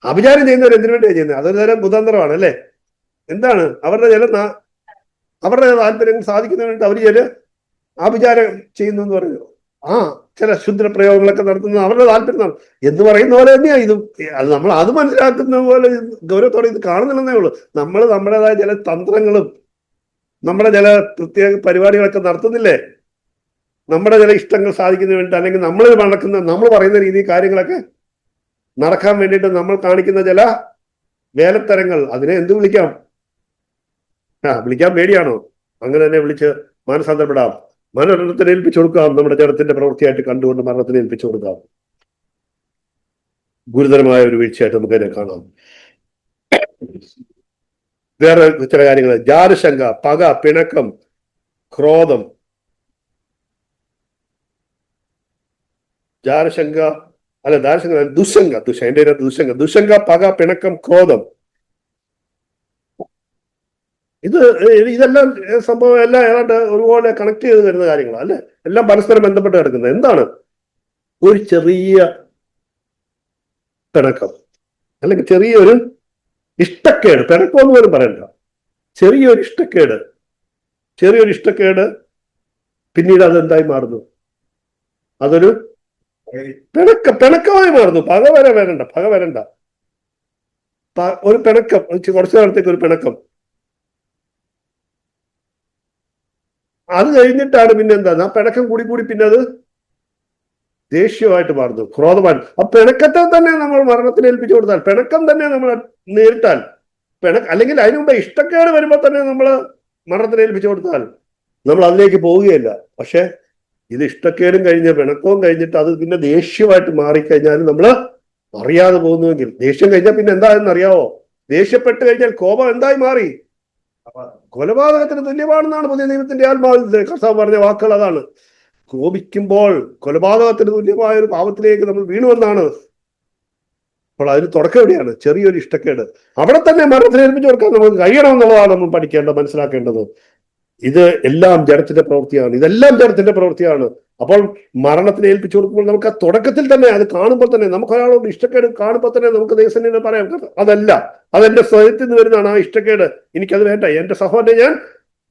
ആഭിചാരം ചെയ്യുന്നവർ എന്തിനു വേണ്ടിയാണ് ചെയ്യുന്നത്? അതൊരു തരം കുതന്ത്രമാണ് അല്ലേ? എന്താണ്? അവരുടെ താല്പര്യങ്ങൾ സാധിക്കുന്നതിന് വേണ്ടി അവർ ചില ആഭിചാരം ചെയ്യുന്നു എന്ന് പറഞ്ഞു. ചില ക്ഷുദ്ര പ്രയോഗങ്ങളൊക്കെ നടത്തുന്നത് അവരുടെ താല്പര്യമാണ് എന്ന് പറയുന്ന പോലെ തന്നെയാണ് ഇതും. അത് നമ്മൾ അത് മനസ്സിലാക്കുന്ന പോലെ ഗൗരവത്തോടെ ഇത് കാണുന്നില്ലെന്നേ ഉള്ളൂ. നമ്മൾ നമ്മുടേതായ ചില തന്ത്രങ്ങളും നമ്മുടെ ചില പ്രത്യേക പരിപാടികളൊക്കെ നടത്തുന്നില്ലേ? നമ്മുടെ ചില ഇഷ്ടങ്ങൾ സാധിക്കുന്നതിന് വേണ്ടി, അല്ലെങ്കിൽ നമ്മൾ പറയുന്ന രീതിയിൽ കാര്യങ്ങളൊക്കെ നടക്കാൻ വേണ്ടിയിട്ട് നമ്മൾ കാണിക്കുന്ന ചില വേലത്തരങ്ങൾ, അതിനെ എന്ത് വിളിക്കാം? വിളിക്കാൻ പേടിയാണോ? അങ്ങനെ തന്നെ വിളിച്ച് മാനസാന്തരപ്പെടാം. മരണത്തിന് ഏൽപ്പിച്ചു കൊടുക്കാം. നമ്മുടെ ജഡത്തിന്റെ പ്രവൃത്തിയായിട്ട് കണ്ടുകൊണ്ട് മരണത്തിന് ഏൽപ്പിച്ചു കൊടുക്കാം. ഗുരുതരമായ ഒരു വീഴ്ചയായിട്ട് നമുക്ക് അതിനെ കാണാം. വേറെ ചില കാര്യങ്ങൾ: ജാരശങ്ക, പക, പിണക്കം, ക്രോധം. ദുശങ്ക, പക, പിണക്കം, ക്രോധം. ഇതെല്ലാം സംഭവം എല്ലാം ഏതാണ്ട് ഒരുപോലെ കണക്ട് ചെയ്ത് വരുന്ന കാര്യങ്ങളാണ് അല്ലെ? എല്ലാം പരസ്പരം ബന്ധപ്പെട്ട് കിടക്കുന്നത്. എന്താണ്? ഒരു ചെറിയ പിണക്കം, അല്ലെങ്കിൽ ചെറിയൊരു ഇഷ്ടക്കേട്. പിണക്കം എന്ന് പോലും പറയണ്ട, ചെറിയൊരു ഇഷ്ടക്കേട് പിന്നീട് അതെന്തായി മാറുന്നു? അതൊരു പിണക്കമായി മാറുന്നു. പക വരണ്ട. ഒരു പിണക്കം, കുറച്ചു കാലത്തേക്ക് ഒരു പിണക്കം. അത് കഴിഞ്ഞിട്ടാണ് പിന്നെ എന്താ? ആ പിണക്കം കൂടി പിന്നെ അത് ദേഷ്യമായിട്ട് മാറുന്നു, ക്രോധമായി. ആ പിണക്കത്തെ തന്നെ നമ്മൾ മരണത്തിന് ഏൽപ്പിച്ചു കൊടുത്താൽ, പിണക്കം തന്നെ നമ്മൾ നേരിട്ടാൽ, അല്ലെങ്കിൽ അതിനു മുമ്പ് ഇഷ്ടക്കേട് വരുമ്പോൾ തന്നെ നമ്മൾ മരണത്തിന് ഏൽപ്പിച്ചു കൊടുത്താൽ നമ്മൾ അതിലേക്ക് പോവുകയില്ല. പക്ഷെ ഇത് ഇഷ്ടക്കേടും കഴിഞ്ഞ് പിണക്കവും കഴിഞ്ഞിട്ട് അത് പിന്നെ ദേഷ്യമായിട്ട് മാറിക്കഴിഞ്ഞാൽ നമ്മൾ അറിയാതെ പോകുന്നുവെങ്കിൽ, ദേഷ്യം കഴിഞ്ഞാൽ പിന്നെ എന്തായെന്ന് അറിയാവോ? ദേഷ്യപ്പെട്ട് കഴിഞ്ഞാൽ കോപം എന്തായി മാറി? കൊലപാതകത്തിന് തുല്യമാണെന്നാണ് പുതിയ നിയമത്തിന്റെ ആത്മാവിൽ കർത്താവ് പറഞ്ഞ വാക്കുകൾ. അതാണ്, കോപിക്കുമ്പോൾ കൊലപാതകത്തിന് തുല്യമായ ഒരു പാപത്തിലേക്ക് നമ്മൾ വീണുവെന്നാണ്. അപ്പോൾ അതിന് തുടക്കം എവിടെയാണ്? ചെറിയൊരു ഇഷ്ടക്കേട്. അവിടെ തന്നെ മരണത്തിന് ഏൽപ്പിച്ചു കൊടുക്കാൻ നമുക്ക് കഴിയണമെന്നുള്ളതാണ് നമ്മൾ മനസ്സിലാക്കേണ്ടത്. ഇത് എല്ലാം ജഡത്തിന്റെ പ്രവൃത്തിയാണ്. അപ്പോൾ മരണത്തിന് ഏൽപ്പിച്ചു കൊടുക്കുമ്പോൾ നമുക്ക് ആ തുടക്കത്തിൽ തന്നെ അത് കാണുമ്പോൾ തന്നെ, നമുക്ക് ഒരാളോട് ഇഷ്ടക്കേട് കാണുമ്പോൾ തന്നെ നമുക്ക് ദൈവസന്നിധിയിൽ പറയാം, അതല്ല, അതെന്റെ സ്വയത്തിൽ നിന്ന് വരുന്നതാണ് ആ ഇഷ്ടക്കേട്. എനിക്കത് വേണ്ട. എന്റെ സഹോദരനെ ഞാൻ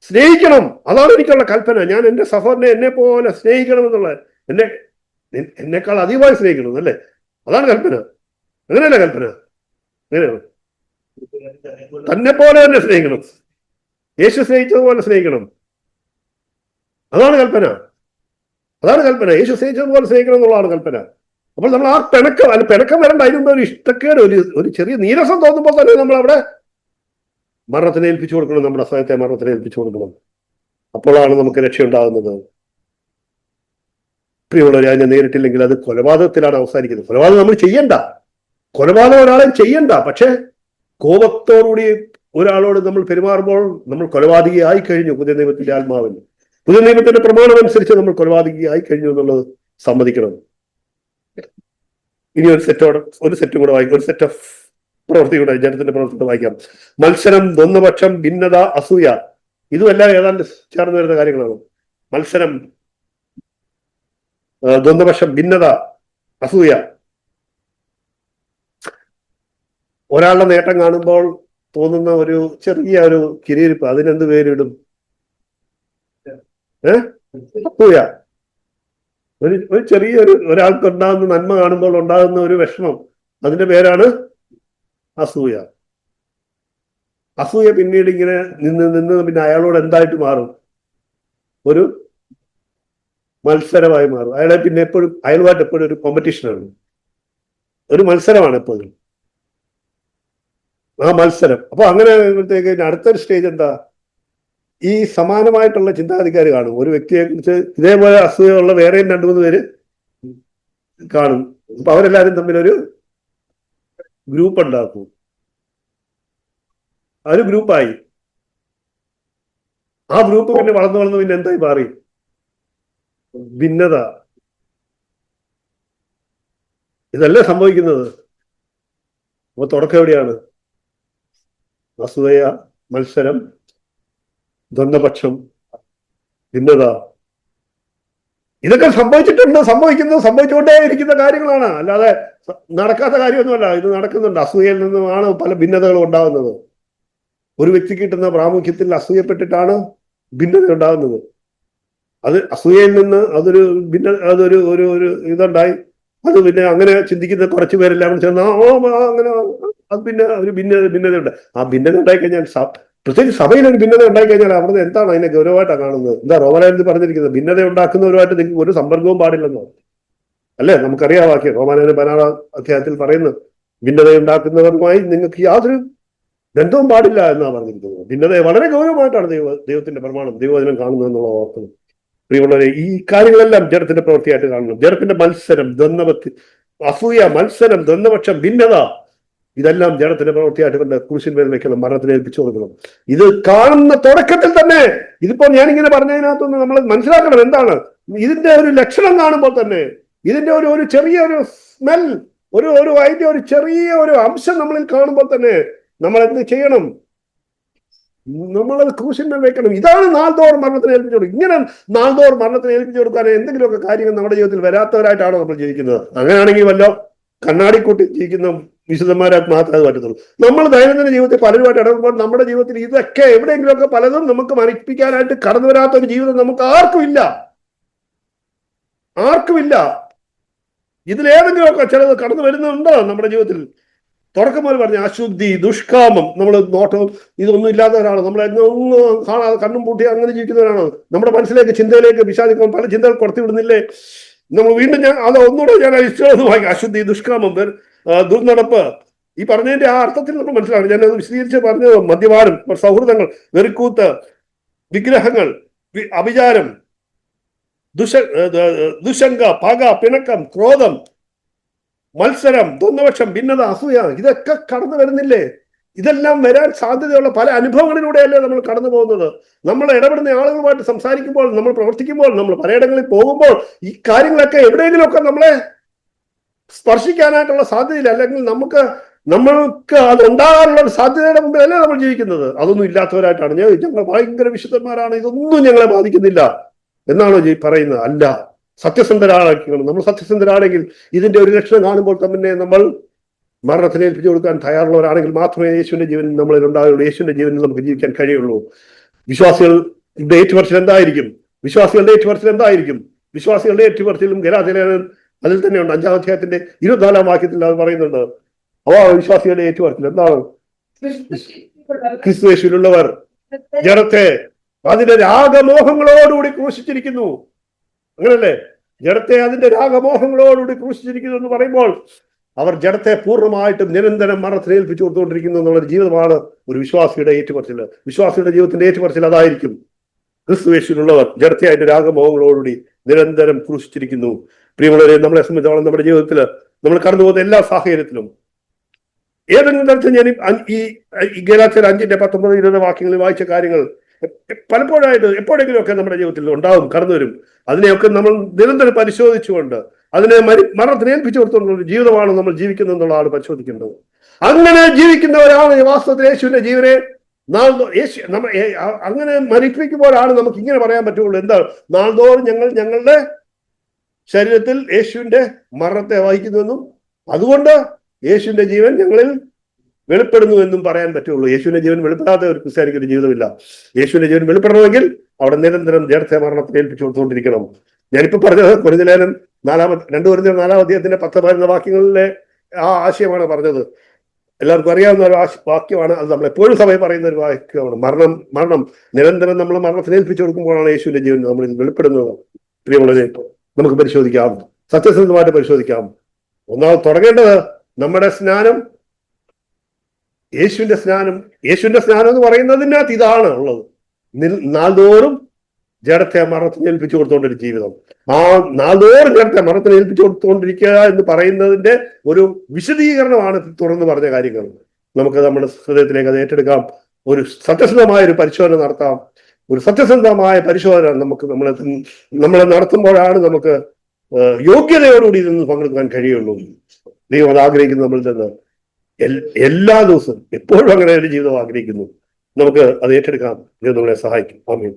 സ്നേഹിക്കണം. അതാണ് എനിക്കുള്ള കൽപ്പന. ഞാൻ എന്റെ സഹോദരനെ എന്നെ പോലെ സ്നേഹിക്കണം എന്നുള്ളത്, എന്നെക്കാൾ അധികമായി സ്നേഹിക്കണം അല്ലേ? അതാണ് കൽപ്പന. അങ്ങനെയല്ല കൽപ്പന? അങ്ങനെയാണ്. തന്നെ പോലെ തന്നെ സ്നേഹിക്കണം. യേശു സ്നേഹിച്ചതുപോലെ സ്നേഹിക്കണം. അതാണ് കൽപ്പന. യേശു സ്നേഹിച്ചതുപോലെ സ്നേഹിക്കണം എന്നുള്ളതാണ് കൽപ്പന. അപ്പോൾ നമ്മൾ ആ പിണക്കം വരണ്ട. അതിന് മുമ്പ് ഒരു ഇഷ്ടക്കേട്, ഒരു ചെറിയ നീരസം തോന്നുമ്പോൾ തന്നെ നമ്മൾ അവിടെ മരണത്തിന് ഏൽപ്പിച്ചു കൊടുക്കണം. നമ്മുടെ സ്വയത്തെ മരണത്തിന് ഏൽപ്പിച്ചു കൊടുക്കണം. അപ്പോഴാണ് നമുക്ക് രക്ഷയുണ്ടാകുന്നത്. പ്രിയമുള്ളവരെ, അതിനെ നേരിട്ടില്ലെങ്കിൽ അത് കൊലപാതകത്തിലാണ് അവസാനിക്കുന്നത്. കൊലപാതകം നമ്മൾ ചെയ്യണ്ട, കൊലപാതകം ഒരാളെ ചെയ്യണ്ട. പക്ഷെ കോപത്തോടുകൂടി ഒരാളോട് നമ്മൾ പെരുമാറുമ്പോൾ നമ്മൾ കൊലപാതകയായി കഴിഞ്ഞു. പുതിയ നിയമത്തിന്റെ ആത്മാവിൽ, പുതിയ നിയമത്തിന്റെ പ്രമാണം അനുസരിച്ച് നമ്മൾ കൊലപാതകയായി കഴിഞ്ഞു എന്നുള്ളത് സമ്മതിക്കണം. ഇനി ഒരു സെറ്റും കൂടെ വായിക്കാം, ഒരു സെറ്റ് ഓഫ് പ്രവൃത്തി കൂടെ, ജഡത്തിന്റെ പ്രവൃത്തി കൂടെ വായിക്കാം. മത്സരം, ദ്വന്ദ്വപക്ഷം, ഭിന്നത, അസൂയ, ഇതുമെല്ലാം ഏതാണ്ട് ചേർന്ന് വരുന്ന കാര്യങ്ങളാണ്. മത്സരം, ദ്വന്ദ്വപക്ഷം, ഭിന്നത, അസൂയ. ഒരാളുടെ നേട്ടം കാണുമ്പോൾ തോന്നുന്ന ഒരു ചെറിയ ഒരു കിരീരിപ്പ്, അതിനെന്ത് പേരിടും? അസൂയ. ഒരു ചെറിയൊരു ഒരാൾക്ക് ഉണ്ടാകുന്ന നന്മ കാണുമ്പോൾ ഉണ്ടാകുന്ന ഒരു വിഷമം, അതിന്റെ പേരാണ് അസൂയ. അസൂയ പിന്നീട് ഇങ്ങനെ നിന്ന് പിന്നെ അയാളോട് എന്തായിട്ട് മാറും? ഒരു മത്സരമായി മാറും. അയാളെ പിന്നെ എപ്പോഴും അയാളുമായിട്ട് എപ്പോഴും ഒരു കോമ്പറ്റീഷനാണ്, ഒരു മത്സരമാണ് എപ്പോഴും ആ മത്സരം. അപ്പൊ അങ്ങനെ വരുമ്പോഴത്തേക്ക് അടുത്തൊരു സ്റ്റേജ് എന്താ? ഈ സമാനമായിട്ടുള്ള ചിന്താഗതിക്കാർ കാണും. ഒരു വ്യക്തിയെ കുറിച്ച് ഇതേപോലെ അസൂയുള്ള വേറെയും 2-3 പേര് കാണും. അപ്പൊ അവരെല്ലാരും തമ്മിലൊരു ഗ്രൂപ്പ് ഉണ്ടാക്കും. ഒരു ഗ്രൂപ്പായി. ആ ഗ്രൂപ്പ് പിന്നെ വളർന്നു പിന്നെ എന്തായി മാറി? ഭിന്നത. ഇതല്ലേ സംഭവിക്കുന്നത്. അപ്പൊ തുടക്കം എവിടെയാണ്? അസൂയ, മത്സരം, ദ്വന്ദ്വപക്ഷം, ഭിന്നത. ഇതൊക്കെ സംഭവിച്ചുകൊണ്ടേ ഇരിക്കുന്ന കാര്യങ്ങളാണ്, അല്ലാതെ നടക്കാത്ത കാര്യമൊന്നുമല്ല. ഇത് നടക്കുന്നുണ്ട്. അസൂയയിൽ നിന്നുമാണ് പല ഭിന്നതകളും ഉണ്ടാകുന്നത്. ഒരു വ്യക്തിക്ക് കിട്ടുന്ന പ്രാമുഖ്യത്തിൽ അസൂയപ്പെട്ടിട്ടാണ് ഭിന്നത ഉണ്ടാകുന്നത്. അത് അസൂയയിൽ നിന്ന് അതൊരു ഇതുണ്ടായി. അത് പിന്നെ അങ്ങനെ ചിന്തിക്കുന്ന കുറച്ചു പേരെല്ലാം ചേർന്ന് അങ്ങനെ അത് പിന്നെ ഒരു ഭിന്നതയുണ്ട്. ആ ഭിന്നത ഉണ്ടായിക്കഴിഞ്ഞാൽ, പ്രത്യേകിച്ച് സഭയിൽ ഒരു ഭിന്നത ഉണ്ടായിക്കഴിഞ്ഞാൽ അവിടുന്ന് എന്താണ് അതിനെ ഗൗരവമായിട്ടാണ് കാണുന്നത്? എന്താ റോമാലയത്തിൽ പറഞ്ഞിരിക്കുന്നത്? ഭിന്നത ഉണ്ടാക്കുന്നവരുമായിട്ട് നിങ്ങൾക്ക് ഒരു സമ്പർക്കവും പാടില്ലെന്നോ അല്ലേ? നമുക്കറിയാം വാക്യം. റോമാലയന്റെ 16-ാം അധ്യായത്തിൽ പറയുന്നത് ഭിന്നത ഉണ്ടാക്കുന്നവരുമായി നിങ്ങൾക്ക് യാതൊരു ബന്ധവും പാടില്ല എന്നാണ് പറഞ്ഞിരിക്കുന്നത്. ഭിന്നതയെ വളരെ ഗൗരവമായിട്ടാണ് ദൈവത്തിന്റെ പ്രമാണം, ദൈവവചനം കാണുന്നത് എന്നുള്ള ഓർക്കുന്നത്. പ്രിയമുള്ളവരെ, ഈ കാര്യങ്ങളെല്ലാം ജഡത്തിന്റെ പ്രവൃത്തിയായിട്ട് കാണണം. ജഡത്തിന്റെ മത്സരം, അസൂയ, മത്സരം, ദ്വന്ദ്വപക്ഷം, ഭിന്നത, ഇതെല്ലാം ജഡത്തിന്റെ പ്രവൃത്തിയായിട്ട് കൊണ്ട് ക്രൂശിന്മേൽ വെക്കണം, മരണത്തിന് ഏൽപ്പിച്ചു കൊടുക്കണം. ഇത് കാണുന്ന തുടക്കത്തിൽ തന്നെ, ഇതിപ്പോ ഞാനിങ്ങനെ പറഞ്ഞതിനകത്തൊന്ന് നമ്മൾ മനസ്സിലാക്കണം എന്താണ് ഇതിന്റെ ഒരു ലക്ഷണം. കാണുമ്പോൾ തന്നെ ഇതിന്റെ ഒരു ചെറിയൊരു സ്മെൽ, അതിന്റെ ഒരു ചെറിയ ഒരു അംശം നമ്മളിൽ കാണുമ്പോൾ തന്നെ നമ്മൾ എന്ത് ചെയ്യണം? നമ്മളത് ക്രൂശിന്മേൽ വെക്കണം. ഇതാണ് നാൾതോറും മരണത്തിന് ഏൽപ്പിച്ചു കൊടുക്കുക. ഇങ്ങനെ നാൾതോറും മരണത്തിന് ഏൽപ്പിച്ചു കൊടുക്കാൻ എന്തെങ്കിലുമൊക്കെ കാര്യങ്ങൾ നമ്മുടെ ജീവിതത്തിൽ വരാത്തവരായിട്ടാണോ നമ്മൾ ജീവിക്കുന്നത്? അങ്ങനെയാണെങ്കിൽ വല്ലോ കണ്ണാടിക്കൂട്ടി ജീവിക്കുന്ന വിശുദ്ധന്മാരായിട്ട് മാത്രമേ അത് പറ്റത്തുള്ളൂ. നമ്മൾ ദൈനംദിന ജീവിതത്തിൽ പലരുമായിട്ട് ഇടപെടുമ്പോൾ നമ്മുടെ ജീവിതത്തിൽ ഇതൊക്കെ എവിടെയെങ്കിലുമൊക്കെ പലതും നമുക്ക് മരിപ്പിക്കാനായിട്ട് കടന്നു വരാത്തൊരു ജീവിതം നമുക്ക് ആർക്കുമില്ല. ഇതിലേതെങ്കിലുമൊക്കെ ചിലത് കടന്നു വരുന്നുണ്ടോ നമ്മുടെ ജീവിതത്തിൽ? തുടക്കം പോലെ പറഞ്ഞ അശുദ്ധി, ദുഷ്കാമം, നമ്മൾ നോട്ടവും ഇതൊന്നും ഇല്ലാത്തവരാണ്. നമ്മളൊന്നും കാണാതെ കണ്ണും പൂട്ടി അങ്ങനെ ജീവിക്കുന്നവരാണ്. നമ്മുടെ മനസ്സിലേക്ക്, ചിന്തയിലേക്ക് വിശാദിക്കാൻ പല ചിന്തകൾ കൊടുത്തുവിടുന്നില്ലേ? നമ്മൾ വീണ്ടും അത് ഒന്നുകൂടെ ഞാൻ ഇഷ്ടം വായിക്കാം. അശുദ്ധി, ദുഷ്കാമം, ദുർനടപ്പ്, ഈ പറഞ്ഞതിന്റെ ആ അർത്ഥത്തിൽ നമ്മൾ മനസ്സിലാക്കണം. ഞാനത് വിശദീകരിച്ച് പറഞ്ഞത് മദ്യപാനം, സൗഹൃദങ്ങൾ, വെറിക്കൂത്ത്, വിഗ്രഹങ്ങൾ, അഭിചാരം, ദുശങ്ക, പക, പിണക്കം, ക്രോധം, മത്സരം, ദ്വന്ദ്വപക്ഷം, ഭിന്നത, അസൂയ, ഇതൊക്കെ കടന്നു വരുന്നില്ലേ? ഇതെല്ലാം വരാൻ സാധ്യതയുള്ള പല അനുഭവങ്ങളിലൂടെയല്ലേ നമ്മൾ കടന്നു പോകുന്നത്. നമ്മൾ ഇടപെടുന്ന ആളുകളുമായിട്ട് സംസാരിക്കുമ്പോൾ, നമ്മൾ പ്രവർത്തിക്കുമ്പോൾ, നമ്മൾ പലയിടങ്ങളിൽ പോകുമ്പോൾ ഈ കാര്യങ്ങളൊക്കെ എവിടെയെങ്കിലുമൊക്കെ നമ്മളെ സ്പർശിക്കാനായിട്ടുള്ള സാധ്യതയില്ല. അല്ലെങ്കിൽ നമ്മൾക്ക് അത് ഉണ്ടാകാനുള്ള ഒരു സാധ്യതയുടെ മുമ്പിലല്ലേ നമ്മൾ ജീവിക്കുന്നത്. അതൊന്നും ഇല്ലാത്തവരായിട്ടാണ് ഞങ്ങൾ ഭയങ്കര വിശുദ്ധന്മാരാണ്, ഇതൊന്നും ഞങ്ങളെ ബാധിക്കുന്നില്ല എന്നാണോ പറയുന്നത്? അല്ല, സത്യസന്ധരായിരിക്കണം. നമ്മൾ സത്യസന്ധരാണെങ്കിൽ ഇതിന്റെ ഒരു ലക്ഷണം കാണുമ്പോൾ തന്നെ നമ്മൾ മരണത്തിന് ഏൽപ്പിച്ചു കൊടുക്കാൻ തയ്യാറുള്ളവരാണെങ്കിൽ മാത്രമേ യേശുവിന്റെ ജീവൻ നമ്മളിൽ ഉണ്ടാകുള്ളൂ. യേശുവിന്റെ ജീവനിൽ നമുക്ക് ജീവിക്കാൻ കഴിയുള്ളൂ. വിശ്വാസികളുടെ ഏറ്റുപറച്ചിൽ എന്തായിരിക്കും? വിശ്വാസികളുടെ ഏറ്റുപറച്ചിലും ഗലാത്യലേഖനം അതിൽ തന്നെയുണ്ട്. 5-ാം അധ്യായത്തിന്റെ 24-ാം വാക്യത്തിൽ അത് പറയുന്നുണ്ട്. വിശ്വാസികളുടെ ഏറ്റുപറച്ചിൽ എന്താണ്? ക്രിസ്തു യേശുവിലുള്ളവർ ജഡത്തെ അതിന്റെ രാഗമോഹങ്ങളോടുകൂടി ക്രൂശിച്ചിരിക്കുന്നു. അങ്ങനല്ലേ? ജഡത്തെ അതിന്റെ രാഗമോഹങ്ങളോടുകൂടി ക്രൂശിച്ചിരിക്കുന്നു എന്ന് പറയുമ്പോൾ അവർ ജഡത്തെ പൂർണ്ണമായിട്ടും നിരന്തരം മരണത്തിന് ഏൽപ്പിച്ചു കൊടുത്തുകൊണ്ടിരിക്കുന്നു എന്നുള്ളൊരു ജീവിതമാണ് ഒരു വിശ്വാസിയുടെ ഏറ്റുപറച്ചിൽ. വിശ്വാസിയുടെ ജീവിതത്തിന്റെ ഏറ്റുപറച്ചിൽ അതായിരിക്കും. ക്രിസ്തു യേശുവിലുള്ളവർ ജഡത്തെ അതിന്റെ രാഗമോഹങ്ങളോടുകൂടി നിരന്തരം ക്രൂശിച്ചിരിക്കുന്നു. പ്രിയമുള്ളവരെ, നമ്മളെ സംബന്ധിച്ചോളം നമ്മുടെ ജീവിതത്തിൽ നമ്മൾ കടന്നു പോകുന്ന എല്ലാ സാഹചര്യത്തിലും ഏതെങ്കിലും തരത്തിൽ ഞാൻ ഈ ഗലാത്യർ 5:19-20 വാക്യങ്ങളിൽ വായിച്ച കാര്യങ്ങൾ പലപ്പോഴായിട്ട് എപ്പോഴെങ്കിലും ഒക്കെ നമ്മുടെ ജീവിതത്തിൽ ഉണ്ടാവും, കടന്നു വരും. അതിനെയൊക്കെ നമ്മൾ നിരന്തരം പരിശോധിച്ചുകൊണ്ട് അതിനെ മരണത്തിന് ഏൽപ്പിച്ചു കൊടുത്തുകൊണ്ടുള്ള ഒരു ജീവിതമാണ് നമ്മൾ ജീവിക്കുന്നത് എന്നുള്ളതാണ് പരിശോധിക്കേണ്ടത്. അങ്ങനെ ജീവിക്കുന്നവരാണ് വാസ്തവത്തിൽ യേശുവിന്റെ ജീവനെ അങ്ങനെ മരിപ്പിക്കുമ്പോഴാണ് നമുക്ക് ഇങ്ങനെ പറയാൻ പറ്റുള്ളൂ. എന്താണ്? നാൾതോറും ഞങ്ങൾ ഞങ്ങളുടെ ശരീരത്തിൽ യേശുവിന്റെ മരണത്തെ വഹിക്കുന്നുവെന്നും അതുകൊണ്ട് യേശുവിന്റെ ജീവൻ ഞങ്ങളിൽ വെളിപ്പെടുന്നു എന്നും പറയാൻ പറ്റുള്ളൂ. യേശുവിന്റെ ജീവൻ വെളിപ്പെടാത്ത ഒരു ക്രിസ്ത്യാനിക്ക് ഒരു ജീവിതമില്ല. യേശുവിന്റെ ജീവൻ വെളിപ്പെടണമെങ്കിൽ അവിടെ നിരന്തരം ജഡത്തെ മരണത്തെ ഏൽപ്പിച്ചു കൊടുത്തുകൊണ്ടിരിക്കണം. ഞാനിപ്പോ പറഞ്ഞത് കൊരിന്ത്യർ 2 കൊരിന്ത്യർ 4 അധ്യായത്തിന്റെ 10-11 വാക്യങ്ങളിലെ ആ ആശയമാണ് പറഞ്ഞത്. എല്ലാവർക്കും അറിയാവുന്ന ഒരു വാക്യമാണ്. അത് നമ്മൾ എപ്പോഴും സഭയിൽ പറയുന്ന ഒരു വാക്യമാണ്. മരണം നിരന്തരം നമ്മൾ മരണത്തിന് ഏൽപ്പിച്ചു കൊടുക്കുമ്പോഴാണ് യേശുവിന്റെ ജീവൻ നമ്മളിൽ വെളിപ്പെടുന്നത്. പ്രിയമുള്ളവരെ, നമുക്ക് പരിശോധിക്കാം, സത്യസന്ധമായിട്ട് പരിശോധിക്കാം. ഒന്നാമത് തുടങ്ങേണ്ടത് നമ്മുടെ സ്നാനം, യേശുവിന്റെ സ്നാനം എന്ന് പറയുന്നതിനകത്ത് ഇതാണ് ഉള്ളത്. നാൾതോറും ജഡത്തെ മരണത്തിന് ഏൽപ്പിച്ചു കൊടുത്തുകൊണ്ടൊരു ജീവിതം. ആ നാൾതോറും ജഡത്തെ മരണത്തിന് ഏൽപ്പിച്ചു കൊടുത്തുകൊണ്ടിരിക്കുക എന്ന് പറയുന്നതിന്റെ ഒരു വിശദീകരണമാണ് തുറന്നു പറഞ്ഞ കാര്യങ്ങൾ. നമുക്ക് നമ്മുടെ ഹൃദയത്തിലേക്ക് അത് ഏറ്റെടുക്കാം. ഒരു സത്യസന്ധമായ ഒരു പരിശോധന നടത്താം. ഒരു സത്യസന്ധമായ പരിശോധന നമ്മളെ നടത്തുമ്പോഴാണ് നമുക്ക് യോഗ്യതയോടുകൂടി ഇതിൽ പങ്കെടുക്കാൻ കഴിയുള്ളൂ. ദൈവം അത് ആഗ്രഹിക്കുന്നു നമ്മളിൽ നിന്ന്. എല്ലാ ദിവസവും എപ്പോഴും അങ്ങനെ ഒരു ജീവിതം ആഗ്രഹിക്കുന്നു. നമുക്ക് അത് ഏറ്റെടുക്കാം. ദൈവം നമ്മളെ സഹായിക്കും. ആമേൻ.